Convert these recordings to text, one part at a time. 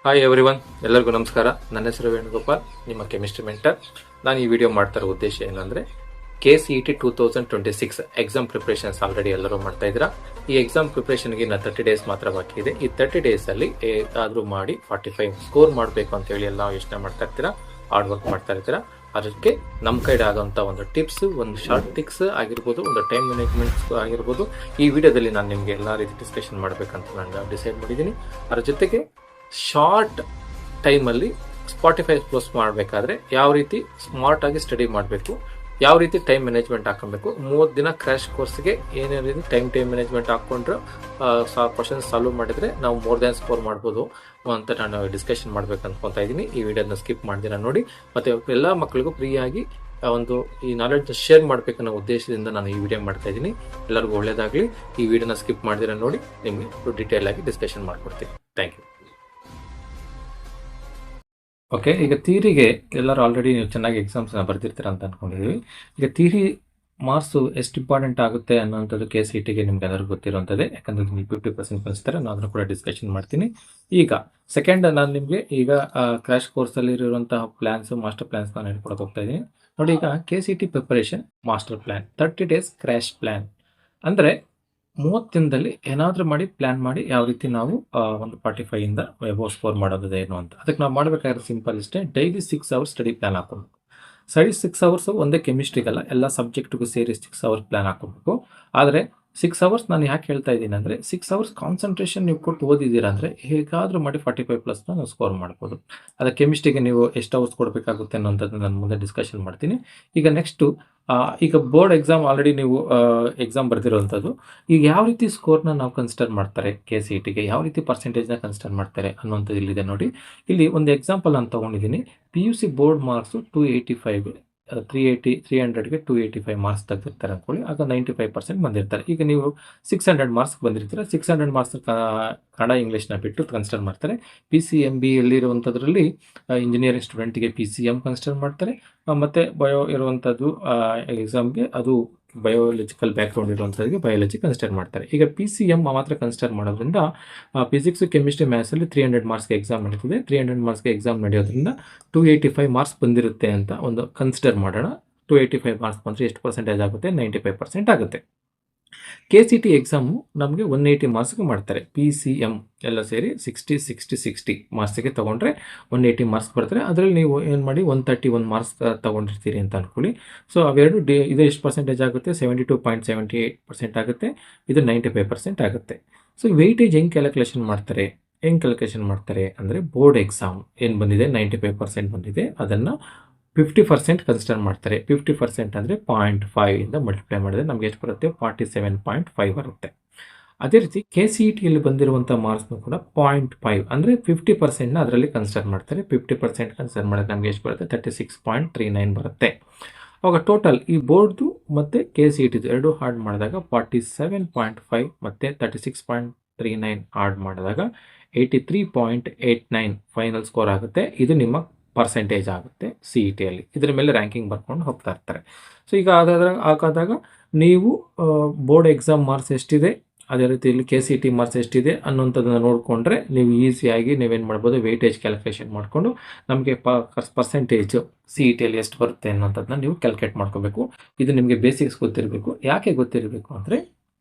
Hi everyone, ಎಲ್ಲರಿಗೂ ನಮಸ್ಕಾರ. ನನ್ನ ಹೆಸರು ವೇಣುಗೋಪಾಲ್, ನಿಮ್ಮ ಕೆಮಿಸ್ಟ್ರಿ ಮೆಂಟರ್. ನಾನು ಈ ವಿಡಿಯೋ ಮಾಡ್ತಾ ಇರೋ ಉದ್ದೇಶ ಏನಂದ್ರೆ KCET 2026 ಎಕ್ಸಾಮ್ ಪ್ರಿಪರೇಷನ್ಸ್ ಆಲ್ರೆಡಿ ಎಲ್ಲರೂ ಮಾಡ್ತಾ ಇದ್ದೀರಾ. ಈ ಎಕ್ಸಾಮ್ ಪ್ರಿಪರೇಷನ್ಗೆ ಇನ್ನು 30 ಡೇಸ್ ಮಾತ್ರ ಬಾಕಿ ಇದೆ. ಈ 30 ಡೇಸ್ ಅಲ್ಲಿ ಏನಾದ್ರೂ ಮಾಡಿ 45 ಸ್ಕೋರ್ ಮಾಡಬೇಕು ಅಂತ ಹೇಳಿ ಎಲ್ಲ ಯೋಚನೆ ಮಾಡ್ತಾ ಇರ್ತೀರಾ, ಹಾರ್ಡ್ ವರ್ಕ್ ಮಾಡ್ತಾ ಇರ್ತೀರಾ. ಅದಕ್ಕೆ ನಮ್ಮ ಕೈಡ್ ಆಗೋಂಥ ಒಂದು ಟಿಪ್ಸ್, ಒಂದು ಶಾರ್ಟ್ ಟಿಕ್ಸ್ ಆಗಿರ್ಬೋದು, ಒಂದು ಟೈಮ್ ಮ್ಯಾನೇಜ್ಮೆಂಟ್ಸ್ ಆಗಿರ್ಬೋದು, ಈ ವಿಡಿಯೋದಲ್ಲಿ ನಾನು ನಿಮಗೆ ಎಲ್ಲ ರೀತಿ ಡಿಸ್ಕಷನ್ ಮಾಡಬೇಕಂತ ನಾನು ಡಿಸೈಡ್ ಮಾಡಿದ್ದೀನಿ. ಅದರ ಜೊತೆಗೆ ಶಾರ್ಟ್ ಟೈಮಲ್ಲಿ ಸ್ಪಾಟಿಫೈ ಪೋಸ್ಟ್ ಮಾಡಬೇಕಾದ್ರೆ ಯಾವ ರೀತಿ ಸ್ಮಾರ್ಟ್ ಆಗಿ ಸ್ಟಡಿ ಮಾಡಬೇಕು, ಯಾವ ರೀತಿ ಟೈಮ್ ಮ್ಯಾನೇಜ್ಮೆಂಟ್ ಹಾಕೊಬೇಕು, 30 ದಿನ ಕ್ರ್ಯಾಶ್ ಕೋರ್ಸ್ಗೆ ಏನೇ ರೀತಿ ಟೈಮ್ ಮ್ಯಾನೇಜ್ಮೆಂಟ್ ಹಾಕೊಂಡ್ರೆ ಕ್ವಶನ್ ಸಾಲ್ವ್ ಮಾಡಿದ್ರೆ ನಾವು ಮೋರ್ ದ್ಯಾನ್ ಸ್ಕೋರ್ ಮಾಡ್ಬೋದು ಅಂತ ನಾನು ಡಿಸ್ಕಷನ್ ಮಾಡ್ಬೇಕು ಅನ್ಕೊಂತ ಇದ್ದೀನಿ. ಈ ವಿಡಿಯೋನ ಸ್ಕಿಪ್ ಮಾಡ್ದಿರ ನೋಡಿ, ಮತ್ತೆ ಎಲ್ಲ ಮಕ್ಕಳಿಗೂ ಫ್ರೀಯಾಗಿ ಒಂದು ಈ ನಾಲೆಡ್ಜ್ ಶೇರ್ ಮಾಡ್ಬೇಕನ್ನೋ ಉದ್ದೇಶದಿಂದ ನಾನು ಈ ವಿಡಿಯೋ ಮಾಡ್ತಾ ಇದ್ದೀನಿ. ಎಲ್ಲರಿಗೂ ಒಳ್ಳೇದಾಗಲಿ. ಈ ವಿಡಿಯೋನ ಸ್ಕಿಪ್ ಮಾಡ್ದಿರ ನೋಡಿ, ನಿಮಗೆ ಡೀಟೇಲ್ ಆಗಿ ಡಿಸ್ಕಷನ್ ಮಾಡ್ಕೊಡ್ತೀನಿ. Thank you. ಓಕೆ, ಈಗ ಥಿಯರಿಗೆ ಎಲ್ಲರೂ ಆಲ್ರೆಡಿ ನೀವು ಚೆನ್ನಾಗಿ ಎಕ್ಸಾಮ್ಸ್ನ ಬರ್ದಿರ್ತೀರ ಅಂತ ಅನ್ಕೊಂಡಿದ್ದೀವಿ. ಈಗ ಥಿಯರಿ ಮಾರ್ಕ್ಸು ಎಷ್ಟು ಇಂಪಾರ್ಟೆಂಟ್ ಆಗುತ್ತೆ ಅನ್ನೋಂಥದ್ದು KCETಗೆ ನಿಮ್ಗೆ ಎಲ್ಲರಿಗೂ ಗೊತ್ತಿರುವಂಥದ್ದೇ. ಯಾಕಂದರೆ ನೀವು 50% ಕಳಿಸ್ತಾರೆ, ನಾನು ಅದನ್ನು ಕೂಡ ಡಿಸ್ಕಷನ್ ಮಾಡ್ತೀನಿ. ಈಗ ಸೆಕೆಂಡ್, ನಾನು ನಿಮಗೆ ಈಗ ಕ್ರ್ಯಾಶ್ ಕೋರ್ಸಲ್ಲಿ ಇರುವಂತಹ ಪ್ಲ್ಯಾನ್ಸು, ಮಾಸ್ಟರ್ ಪ್ಲ್ಯಾನ್ಸ್ ನಾನು ಹೇಳ್ಕೊಡಕ್ಕೆ ಹೋಗ್ತಾ ಇದ್ದೀನಿ ನೋಡಿ. ಈಗ KCET preparation master plan 30 days crash plan ಅಂದರೆ 30 ದಿನದಲ್ಲಿ ಏನಾದರೂ ಮಾಡಿ ಪ್ಲ್ಯಾನ್ ಮಾಡಿ ಯಾವ ರೀತಿ ನಾವು ಒಂದು 45 ಇಂದ ಎಬೋ ಸ್ಕೋರ್ ಮಾಡೋದು ಏನು ಅಂತ. ಅದಕ್ಕೆ ನಾವು ಮಾಡಬೇಕಾದ್ರೆ ಸಿಂಪಲ್ ಇಷ್ಟೇ, ಡೈಲಿ 6 ಅವರ್ಸ್ ಸ್ಟಡಿ ಪ್ಲ್ಯಾನ್ ಹಾಕೋಬೇಕು. 6 ಅವರ್ಸು ಒಂದೇ ಕೆಮಿಸ್ಟ್ರಿಗಲ್ಲ, ಎಲ್ಲ ಸಬ್ಜೆಕ್ಟ್ಗೂ ಸೇರಿ 6 ಅವರ್ಸ್ ಪ್ಲ್ಯಾನ್ ಹಾಕೋಬೇಕು. ಆದರೆ 6 ಅವರ್ಸ್ ನಾನು ಯಾಕೆ ಹೇಳ್ತಾ ಇದ್ದೀನಿ ಅಂದರೆ, 6 ಅವರ್ಸ್ ಕಾನ್ಸಂಟ್ರೇಷನ್ ನೀವು ಕೊಟ್ಟು ಓದಿದ್ದೀರಾ ಅಂದರೆ ಹೇಗಾದರೂ ಮಾಡಿ 45+ ನಾವು ಸ್ಕೋರ್ ಮಾಡ್ಬೋದು. ಅದಕ್ಕೆ ಕೆಮಿಸ್ಟ್ರಿಗೆ ನೀವು ಎಷ್ಟು ಅವರ್ಸ್ ಕೊಡಬೇಕಾಗುತ್ತೆ ಅನ್ನೋಂಥದ್ದು ನಾನು ಮುಂದೆ ಡಿಸ್ಕಷನ್ ಮಾಡ್ತೀನಿ. ಈಗ ನೆಕ್ಸ್ಟು, ಈಗ ಬೋರ್ಡ್ ಎಕ್ಸಾಮ್ ಆಲ್ರೆಡಿ ನೀವು ಎಕ್ಸಾಮ್ ಬರೆದಿರೋವಂಥದ್ದು. ಈಗ ಯಾವ ರೀತಿ ಸ್ಕೋರ್ನ ನಾವು ಕನ್ಸಿಡರ್ ಮಾಡ್ತಾರೆ, KCETಗೆ ಯಾವ ರೀತಿ ಪರ್ಸೆಂಟೇಜ್ನ ಕನ್ಸಿಡರ್ ಮಾಡ್ತಾರೆ ಅನ್ನೋಂಥದ್ದು ಇಲ್ಲಿದೆ ನೋಡಿ. ಇಲ್ಲಿ ಒಂದು ಎಕ್ಸಾಂಪಲ್ ನಾನು ತೊಗೊಂಡಿದ್ದೀನಿ. PUC ಬೋರ್ಡ್ ಮಾರ್ಕ್ಸು 285, 300ಗೆ 285 ಮಾರ್ಕ್ಸ್ ತೆಗೆದಿರ್ತಾರೆ ಅಂದ್ಕೊಳ್ಳಿ. ಆಗ 95% ಬಂದಿರ್ತಾರೆ. ಈಗ ನೀವು 600 ಮಾರ್ಕ್ಸ್ ಬಂದಿರ್ತೀರ. 600 ಮಾರ್ಕ್ಸ್ ಕನ್ನಡ ಇಂಗ್ಲೀಷ್ನ ಬಿಟ್ಟು ಕನ್ಸಿಡರ್ ಮಾಡ್ತಾರೆ. PCMB ಎಲ್ಲಿರುವಂಥದ್ರಲ್ಲಿ ಇಂಜಿನಿಯರಿಂಗ್ ಸ್ಟೂಡೆಂಟಿಗೆ PCM ಕನ್ಸಿಡರ್ ಮಾಡ್ತಾರೆ. ಮತ್ತು ಬಯೋ ಇರುವಂಥದ್ದು ಎಕ್ಸಾಮ್ಗೆ ಅದು ಬಯೋಲಜಿಕಲ್ ಬ್ಯಾಕ್ಗ್ರೌಂಡ್ ಇರುವಂಥದ್ದಿಗೆ ಬಯಾಲಜಿ ಕನ್ಸಿಡರ್ ಮಾಡ್ತಾರೆ. ಈಗ PCM ಮಾತ್ರ ಕನ್ಸಿಡರ್ ಮಾಡೋದ್ರಿಂದ ಫಿಸಿಕ್ಸ್, ಕೆಮಿಸ್ಟ್ರಿ, ಮ್ಯಾಥ್ಸಲ್ಲಿ 300 ಮಾರ್ಕ್ಸ್ಗೆ ಎಕ್ಸಾಮ್ ನಡೀತದೆ. 300 ಮಾರ್ಕ್ಸ್ಗೆ ಎಕ್ಸಾಮ್ ನಡೆಯೋದ್ರಿಂದ 285 ಮಾರ್ಕ್ಸ್ ಬಂದಿರುತ್ತೆ ಅಂತ ಒಂದು ಕನ್ಸಿಡರ್ ಮಾಡೋಣ. 285 ಮಾರ್ಕ್ಸ್ ಬಂದರೆ ಎಷ್ಟು ಪರ್ಸೆಂಟೇಜ್ ಆಗುತ್ತೆ? 95% ಆಗುತ್ತೆ. KCET ಎಕ್ಸಾಮು ನಮಗೆ 180 ಮಾರ್ಕ್ಸ್ಗೆ ಮಾಡ್ತಾರೆ. PCM ಎಲ್ಲ ಸೇರಿ 60 ಮಾರ್ಕ್ಸಿಗೆ ತೊಗೊಂಡ್ರೆ 180 ಮಾರ್ಕ್ಸ್ ಬರ್ತಾರೆ. ಅದರಲ್ಲಿ ನೀವು ಏನು ಮಾಡಿ 131 ಮಾರ್ಕ್ಸ್ ತೊಗೊಂಡಿರ್ತೀರಿ ಅಂತ ಅಂದ್ಕೊಳ್ಳಿ. ಸೊ ಅವೆರಡು ಇದು ಎಷ್ಟು ಪರ್ಸೆಂಟೇಜ್ ಆಗುತ್ತೆ? 72.78% ಆಗುತ್ತೆ. ಇದು 95% ಆಗುತ್ತೆ. ಸೊ ವೆಯ್ಟೇಜ್ ಹೆಂಗೆ ಕ್ಯಾಲ್ಕುಲೇಷನ್ ಮಾಡ್ತಾರೆ ಅಂದರೆ, ಬೋರ್ಡ್ ಎಕ್ಸಾಮ್ ಏನು ಬಂದಿದೆ 95% ಬಂದಿದೆ, ಅದನ್ನು 50% ಕನ್ಸಿಡರ್ ಮಾಡ್ತಾರೆ. 50% ಅಂದರೆ 0.5 ಇಂದ ಮಲ್ಟಿಪ್ಲೈ ಮಾಡಿದ್ರೆ ನಮಗೆ ಎಷ್ಟು ಬರುತ್ತೆ? 47.5 ಬರುತ್ತೆ. ಅದೇ ರೀತಿ KCETಯಲ್ಲಿ ಬಂದಿರುವಂಥ ಮಾರ್ಕ್ಸ್ನು ಕೂಡ 0.5 ಅಂದರೆ 50%ನ ಅದರಲ್ಲಿ ಕನ್ಸಿಡರ್ ಮಾಡ್ತಾರೆ. 50% ಕನ್ಸಿಡರ್ ಮಾಡಿದ್ರೆ ನಮಗೆ ಎಷ್ಟು ಬರುತ್ತೆ? 36.39 ಬರುತ್ತೆ. ಅವಾಗ ಟೋಟಲ್ ಈ ಬೋರ್ಡ್ದು ಮತ್ತು KCETದು ಎರಡು ಆಡ್ ಮಾಡಿದಾಗ 47.5 ಮತ್ತು 36.39 ಆಡ್ ಮಾಡಿದಾಗ 83.89 ಫೈನಲ್ ಸ್ಕೋರ್ ಆಗುತ್ತೆ. ಇದು ನಿಮ್ಮ ಪರ್ಸೆಂಟೇಜ್ ಆಗುತ್ತೆ CETಯಲ್ಲಿ. ಇದರ ಮೇಲೆ ರ್ಯಾಂಕಿಂಗ್ ಬರ್ಕೊಂಡು ಹೋಗ್ತಾ ಇರ್ತಾರೆ. ಸೊ ಈಗ ಹಾಗಾದಾಗ ನೀವು ಬೋರ್ಡ್ ಎಕ್ಸಾಮ್ ಮಾರ್ಕ್ಸ್ ಎಷ್ಟಿದೆ, ಅದೇ ರೀತಿ ಇಲ್ಲಿ KCET ಮಾರ್ಕ್ಸ್ ಎಷ್ಟಿದೆ ಅನ್ನೋಂಥದ್ದನ್ನು ನೋಡಿಕೊಂಡ್ರೆ ನೀವು ಈಸಿಯಾಗಿ ನೀವೇನು ಮಾಡ್ಬೋದು? ವೆಯ್ಟೇಜ್ ಕ್ಯಾಲ್ಕುಲೇಷನ್ ಮಾಡಿಕೊಂಡು ನಮಗೆ ಪರ್ಸೆಂಟೇಜು CETಯಲ್ಲಿ ಎಷ್ಟು ಬರುತ್ತೆ ಅನ್ನೋಂಥದ್ದನ್ನ ನೀವು ಕ್ಯಾಲ್ಕುಲೇಟ್ ಮಾಡ್ಕೋಬೇಕು. ಇದು ನಿಮಗೆ ಬೇಸಿಕ್ಸ್ ಗೊತ್ತಿರಬೇಕು. ಯಾಕೆ ಗೊತ್ತಿರಬೇಕು ಅಂದರೆ,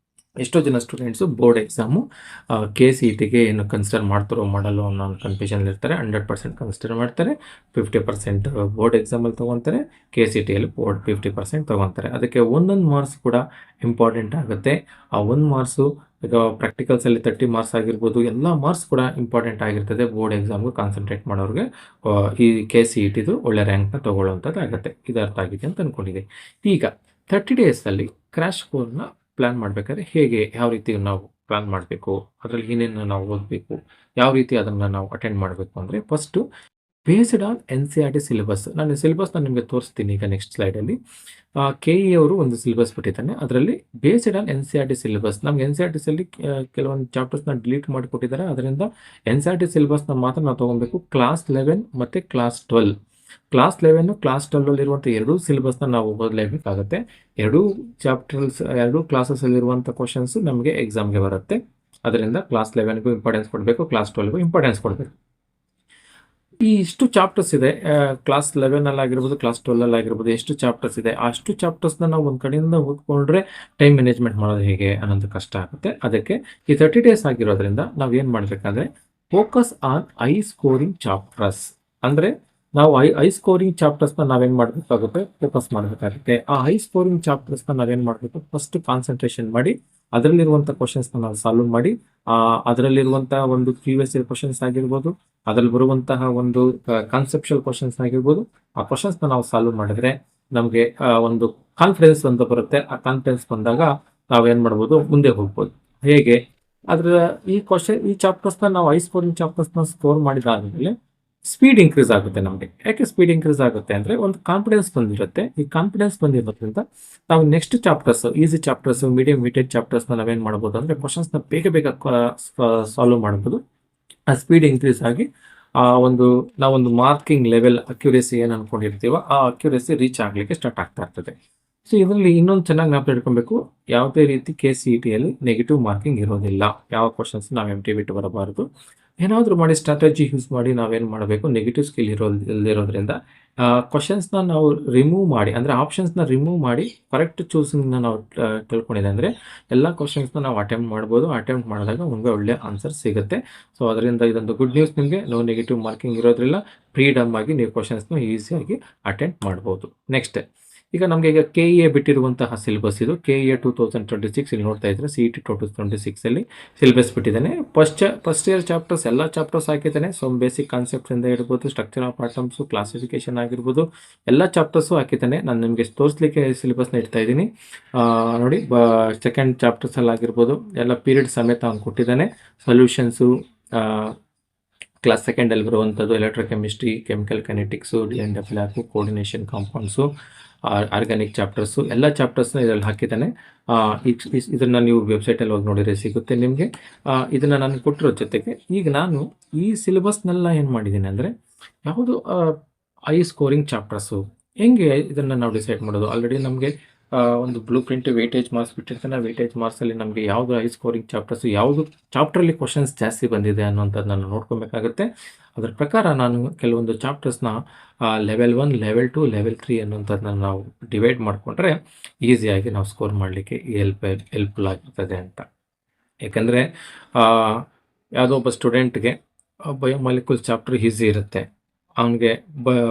ಎಷ್ಟೋ ಜನ ಸ್ಟೂಡೆಂಟ್ಸು ಬೋರ್ಡ್ ಎಕ್ಸಾಮು KCETಗೆ ಏನು ಕನ್ಸಿಡರ್ ಮಾಡ್ತಾರೋ ಮಾಡಲು ಅನ್ನೋ ಕನ್ಫ್ಯೂಷನಲ್ಲಿ ಇರ್ತಾರೆ. 100% ಕನ್ಸಿಡರ್ ಮಾಡ್ತಾರೆ. 50% ಬೋರ್ಡ್ ಎಕ್ಸಾಮಲ್ಲಿ ತೊಗೊತಾರೆ. KCETಯಲ್ಲಿ 50% ತೊಗೊತಾರೆ. ಅದಕ್ಕೆ ಒಂದೊಂದು ಮಾರ್ಕ್ಸ್ ಕೂಡ ಇಂಪಾರ್ಟೆಂಟ್ ಆಗುತ್ತೆ. ಆ ಒಂದು ಮಾರ್ಕ್ಸು ಈಗ ಪ್ರಾಕ್ಟಿಕಲ್ಸಲ್ಲಿ 30 ಮಾರ್ಕ್ಸ್ ಆಗಿರ್ಬೋದು, ಎಲ್ಲ ಮಾರ್ಕ್ಸ್ ಕೂಡ ಇಂಪಾರ್ಟೆಂಟ್ ಆಗಿರ್ತದೆ. ಬೋರ್ಡ್ ಎಕ್ಸಾಮ್ಗೆ ಕಾನ್ಸಂಟ್ರೇಟ್ ಮಾಡೋರಿಗೆ ಈ KCETದು ಒಳ್ಳೆ ರ್ಯಾಂಕ್ನ ತೊಗೊಳ್ಳೋವಂಥದ್ದು ಆಗುತ್ತೆ. ಇದು ಅರ್ಥ ಆಗಿದೆ ಅಂತ ಅಂದ್ಕೊಂಡಿದೆ. ಈಗ 30 ಡೇಸಲ್ಲಿ ಕ್ರ್ಯಾಶ್ ಕೋರ್ಸ್ನ ಪ್ಲ್ಯಾನ್ ಮಾಡಬೇಕಾದ್ರೆ ಯಾವ ರೀತಿ ನಾವು ಪ್ಲ್ಯಾನ್ ಮಾಡಬೇಕು, ಅದರಲ್ಲಿ ಏನೇನು ನಾವು ಓದಬೇಕು, ಯಾವ ರೀತಿ ಅದನ್ನು ನಾವು ಅಟೆಂಡ್ ಮಾಡಬೇಕು ಅಂದರೆ, first based on NCERT syllabus. ನಾನು ಸಿಲೆಬಸ್ನ ನಿಮಗೆ ತೋರಿಸ್ತೀನಿ ಈಗ ನೆಕ್ಸ್ಟ್ ಸ್ಲೈಡಲ್ಲಿ. KE ಅವರು ಒಂದು ಸಿಲೆಬಸ್ ಬಿಟ್ಟಿದ್ದಾನೆ. ಅದರಲ್ಲಿ ಬೇಸ್ಡ್ ಆನ್ NCERT ಸಿಲೆಬಸ್, ನಮ್ಗೆ NCERTಸಲ್ಲಿ ಕೆಲವೊಂದು ಚಾಪ್ಟರ್ಸ್ನ ಡಿಲೀಟ್ ಮಾಡಿಕೊಟ್ಟಿದ್ದಾರೆ. ಅದರಿಂದ NCERT ಸಿಲೆಬಸ್ನ ಮಾತ್ರ ನಾವು ತೊಗೊಬೇಕು. ಕ್ಲಾಸ್ 11 ಮತ್ತು ಕ್ಲಾಸ್ 12. ಕ್ಲಾಸ್ 11, ಕ್ಲಾಸ್ 12ಅಲ್ಲಿರುವಂಥ ಎರಡೂ ಸಿಲೆಬಸ್ನ ನಾವು ಓದಲೇಬೇಕಾಗುತ್ತೆ. ಎರಡೂ ಚಾಪ್ಟರ್ಸ್, ಎರಡೂ ಕ್ಲಾಸಸ್ಸಲ್ಲಿರುವಂಥ ಕ್ವಶನ್ಸು ನಮಗೆ ಎಕ್ಸಾಮ್ಗೆ ಬರುತ್ತೆ. ಅದರಿಂದ ಕ್ಲಾಸ್ 11ಗೂ ಇಂಪಾರ್ಟೆನ್ಸ್ ಕೊಡಬೇಕು, ಕ್ಲಾಸ್ 12ಗೂ ಇಂಪಾರ್ಟೆನ್ಸ್ ಕೊಡಬೇಕು. ಈ ಇಷ್ಟು ಚಾಪ್ಟರ್ಸ್ ಇದೆ ಕ್ಲಾಸ್ 11 ಆಗಿರ್ಬೋದು, ಕ್ಲಾಸ್ 12 ಆಗಿರ್ಬೋದು, ಎಷ್ಟು ಚಾಪ್ಟರ್ಸ್ ಇದೆ ಅಷ್ಟು ಚಾಪ್ಟರ್ಸ್ನ ನಾವು ಒಂದು ಕಡೆಯಿಂದ ಓದ್ಕೊಂಡ್ರೆ ಟೈಮ್ ಮ್ಯಾನೇಜ್ಮೆಂಟ್ ಮಾಡೋದು ಹೇಗೆ ಅನ್ನೋದು ಕಷ್ಟ ಆಗುತ್ತೆ. ಅದಕ್ಕೆ ಈ 30 ಡೇಸ್ ಆಗಿರೋದ್ರಿಂದ ನಾವು ಏನು ಮಾಡಬೇಕಂದ್ರೆ focus on I scoring chapters. ಅಂದರೆ ನಾವು ಐ ಸ್ಕೋರಿಂಗ್ ಚಾಪ್ಟರ್ಸ್ನ ನಾವೇನು ಮಾಡಬೇಕಾಗುತ್ತೆ, ಫೋಕಸ್ ಮಾಡಬೇಕಾಗುತ್ತೆ. ಆ ಐ ಸ್ಕೋರಿಂಗ್ ಚಾಪ್ಟರ್ಸ್ನ ನಾವೇನು ಮಾಡಬೇಕು, ಫಸ್ಟ್ ಕಾನ್ಸಂಟ್ರೇಷನ್ ಮಾಡಿ ಅದರಲ್ಲಿರುವಂಥ ಕ್ವಶನ್ಸ್ನ ನಾವು ಸಾಲ್ವ್ ಮಾಡಿ, ಅದರಲ್ಲಿರುವಂಥ ಒಂದು ಪ್ರೀವಿಯಸ್ ಇಯರ್ ಕ್ವಶನ್ಸ್ ಆಗಿರ್ಬೋದು, ಅದರಲ್ಲಿ ಬರುವಂತಹ ಒಂದು ಕಾನ್ಸೆಪ್ಷುಯಲ್ ಕ್ವಶನ್ಸ್ ಆಗಿರ್ಬೋದು, ಆ ಕ್ವಶನ್ಸ್ನ ನಾವು ಸಾಲ್ವ್ ಮಾಡಿದ್ರೆ ನಮಗೆ ಒಂದು ಕಾನ್ಫಿಡೆನ್ಸ್ ಅಂತ ಬರುತ್ತೆ. ಆ ಕಾನ್ಫಿಡೆನ್ಸ್ ಬಂದಾಗ ನಾವೇನು ಮಾಡ್ಬೋದು, ಮುಂದೆ ಹೋಗ್ಬೋದು. ಹೇಗೆ ಅದರ ಈ ಚಾಪ್ಟರ್ಸ್ನ ನಾವು ಐ ಸ್ಕೋರಿಂಗ್ ಚಾಪ್ಟರ್ಸ್ನ ಸ್ಕೋರ್ ಮಾಡಿದಾದ್ಮೇಲೆ ಸ್ಪೀಡ್ ಇನ್ಕ್ರೀಸ್ ಆಗುತ್ತೆ ನಮಗೆ. ಯಾಕೆ ಸ್ಪೀಡ್ ಇನ್ಕ್ರೀಸ್ ಆಗುತ್ತೆ ಅಂದರೆ ಒಂದು ಕಾನ್ಫಿಡೆನ್ಸ್ ಬಂದಿರುತ್ತೆ. ಈ ಕಾನ್ಫಿಡೆನ್ಸ್ ಬಂದಿರೋದ್ರಿಂದ ನಾವು next chapters, easy chapters, medium weighted ಚಾಪ್ಟರ್ಸ್ನ ನಾವೇನು ಮಾಡ್ಬೋದು ಅಂದರೆ ಕ್ವಶನ್ಸ್ನ ಬೇಗ ಬೇಗ ಸಾಲ್ವ್ ಮಾಡ್ಬೋದು. ಆ ಸ್ಪೀಡ್ ಇನ್ಕ್ರೀಸ್ ಆಗಿ ನಾವೊಂದು ಮಾರ್ಕಿಂಗ್ ಲೆವೆಲ್ ಅಕ್ಯುರೇಸಿ ಏನು ಅನ್ಕೊಂಡಿರ್ತೀವೋ ಆ ಅಕ್ಯುರೇಸಿ ರೀಚ್ ಆಗಲಿಕ್ಕೆ ಸ್ಟಾರ್ಟ್ ಆಗ್ತಾ ಇರ್ತದೆ. ಸೊ ಇದರಲ್ಲಿ ಇನ್ನೊಂದು ಚೆನ್ನಾಗಿ ನಾವು ತಿಳ್ಕೊಬೇಕು, ಯಾವುದೇ ರೀತಿ KCETಯಲ್ಲಿ ನೆಗೆಟಿವ್ ಮಾರ್ಕಿಂಗ್ ಇರೋದಿಲ್ಲ. ಯಾವ ಕ್ವಶನ್ಸ್ ನಾವು MT ಬಿಟ್ಟು ಬರಬಾರದು. ಏನಾದರೂ ಮಾಡಿ ಸ್ಟ್ರಾಟಜಿ ಯೂಸ್ ಮಾಡಿ ನಾವೇನು ಮಾಡಬೇಕು, ನೆಗೆಟಿವ್ ಸ್ಕಿಲ್ ಇಲ್ಲದಿರೋದ್ರಿಂದ ಕ್ವಶನ್ಸ್ನ ನಾವು ರಿಮೂವ್ ಮಾಡಿ, ಅಂದರೆ ಆಪ್ಷನ್ಸ್ನ ರಿಮೂವ್ ಮಾಡಿ ಕರೆಕ್ಟ್ ಚೂಸಿಂಗ್ನ ನಾವು ತಿಳ್ಕೊಂಡಿದೆ ಅಂದರೆ ಎಲ್ಲ ಕ್ವಶನ್ಸ್ನ ನಾವು ಅಟೆಂಪ್ಟ್ ಮಾಡ್ಬೋದು. ಅಟೆಂಪ್ಟ್ ಮಾಡಿದಾಗ ನಮಗೆ ಒಳ್ಳೆ ಆನ್ಸರ್ ಸಿಗುತ್ತೆ. ಸೊ ಅದರಿಂದ ಇದೊಂದು ಗುಡ್ ನ್ಯೂಸ್, ನಿಮಗೆ ನೋ ನೆಗೆಟಿವ್ ಮಾರ್ಕಿಂಗ್ ಇರೋದ್ರಿಂದ ಫ್ರೀಡಮ್ ಆಗಿ ನೀವು ಕ್ವಶನ್ಸ್ನ ಈಸಿಯಾಗಿ ಅಟೆಂಪ್ಟ್ ಮಾಡ್ಬೋದು. ನೆಕ್ಸ್ಟ್ ಈಗ ನಮಗೆ KEA ಬಿಟ್ಟಿರುವಂತಹ ಸಿಲೆಬಸ್ ಇದು. KEA 2026 ಇಲ್ಲಿ ನೋಡ್ತಾ ಇದ್ರೆ CET 2026 ಸಿಲೆಬಸ್ ಬಿಟ್ಟಿದ್ದಾನೆ. ಫಸ್ಟ್ ಇಯರ್ ಚಾಪ್ಟರ್ಸ್ ಎಲ್ಲ ಚಾಪ್ಟರ್ಸ್ ಹಾಕಿದ್ದಾನೆ. ಸೊ ಬೇಸಿಕ್ ಕಾನ್ಸೆಪ್ಟ್ಸ್ ಇಂದ ಇರ್ಬೋದು, ಸ್ಟ್ರಕ್ಚರ್ ಆಫ್ ಆಟಮ್ಸು, ಕ್ಲಾಸಿಫಿಕೇಶನ್ ಆಗಿರ್ಬೋದು, ಎಲ್ಲ ಚಾಪ್ಟರ್ಸು ಹಾಕಿದ್ದಾನೆ. ನಾನು ನಿಮಗೆ ತೋರಿಸ್ಲಿಕ್ಕೆ ಸಿಲೆಬಸ್ನ ಇಡ್ತಾ ಇದ್ದೀನಿ. ನೋಡಿ, ಸೆಕೆಂಡ್ ಚಾಪ್ಟರ್ಸಲ್ಲಿ ಆಗಿರ್ಬೋದು ಎಲ್ಲ ಪೀರಿಯಡ್ ಸಮೇತ ಅವ್ನು ಕೊಟ್ಟಿದ್ದಾನೆ. ಸೊಲ್ಯೂಷನ್ಸು, ಕ್ಲಾಸ್ ಸೆಕೆಂಡಲ್ಲಿ ಬರುವಂಥದ್ದು electrochemistry, chemical kinetics, DNF, coordination, compounds, organic chapters, ಎಲ್ಲ ಚಾಪ್ಟರ್ಸ್ನ ಇದರಲ್ಲಿ ಹಾಕಿದ್ದಾನೆ. ಇದನ್ನು ನೀವು ವೆಬ್ಸೈಟಲ್ಲಿ ಹೋಗಿ ನೋಡಿದರೆ ಸಿಗುತ್ತೆ ನಿಮಗೆ. ಇದನ್ನು ನಾನು ಕೊಟ್ಟಿರೋ ಜೊತೆಗೆ ಈಗ ನಾನು ಈ ಸಿಲೆಬಸ್ನೆಲ್ಲ ಏನು ಮಾಡಿದ್ದೀನಿ ಅಂದರೆ ಯಾವುದು ಐ ಸ್ಕೋರಿಂಗ್ ಚಾಪ್ಟರ್ಸು ಹೆಂಗೆ ಇದನ್ನು ನಾವು ಡಿಸೈಡ್ ಮಾಡೋದು. ಆಲ್ರೆಡಿ ನಮಗೆ ಒಂದು ಬ್ಲೂ ಪ್ರಿಂಟ್ ವೇಟೇಜ್ ಮಾರ್ಕ್ಸ್ ಬಿಟ್ಟಿರ್ತಾನೆ. ವೇಟೇಜ್ ಮಾರ್ಕ್ಸಲ್ಲಿ ನಮಗೆ ಯಾವುದು ಐ ಸ್ಕೋರಿಂಗ್ ಚಾಪ್ಟರ್ಸು, ಯಾವುದು ಚಾಪ್ಟ್ರಲ್ಲಿ ಕ್ವಶನ್ಸ್ ಜಾಸ್ತಿ ಬಂದಿದೆ ಅನ್ನೋಂಥದ್ದು ನಾನು ನೋಡ್ಕೊಬೇಕಾಗುತ್ತೆ. ಅದರ ಪ್ರಕಾರ ನಾನು ಕೆಲವೊಂದು ಚಾಪ್ಟರ್ಸ್ನ ಲೆವೆಲ್ 1, ಲೆವೆಲ್ 2, ಲೆವೆಲ್ 3 ಅನ್ನೋಂಥದ್ದನ್ನ ನಾವು ಡಿವೈಡ್ ಮಾಡಿಕೊಂಡ್ರೆ ಈಸಿಯಾಗಿ ನಾವು ಸ್ಕೋರ್ ಮಾಡಲಿಕ್ಕೆ ಹೆಲ್ಪ್ಫುಲ್ ಆಗಿರ್ತದೆ ಅಂತ. ಯಾಕಂದರೆ ಯಾವುದೋ ಒಬ್ಬ ಸ್ಟೂಡೆಂಟ್ಗೆ ಬಯೋಮಾಲಿಕ್ಯೂಲ್ಸ್ ಚಾಪ್ಟರ್ ಈಸಿ ಇರುತ್ತೆ, ಅವನಿಗೆ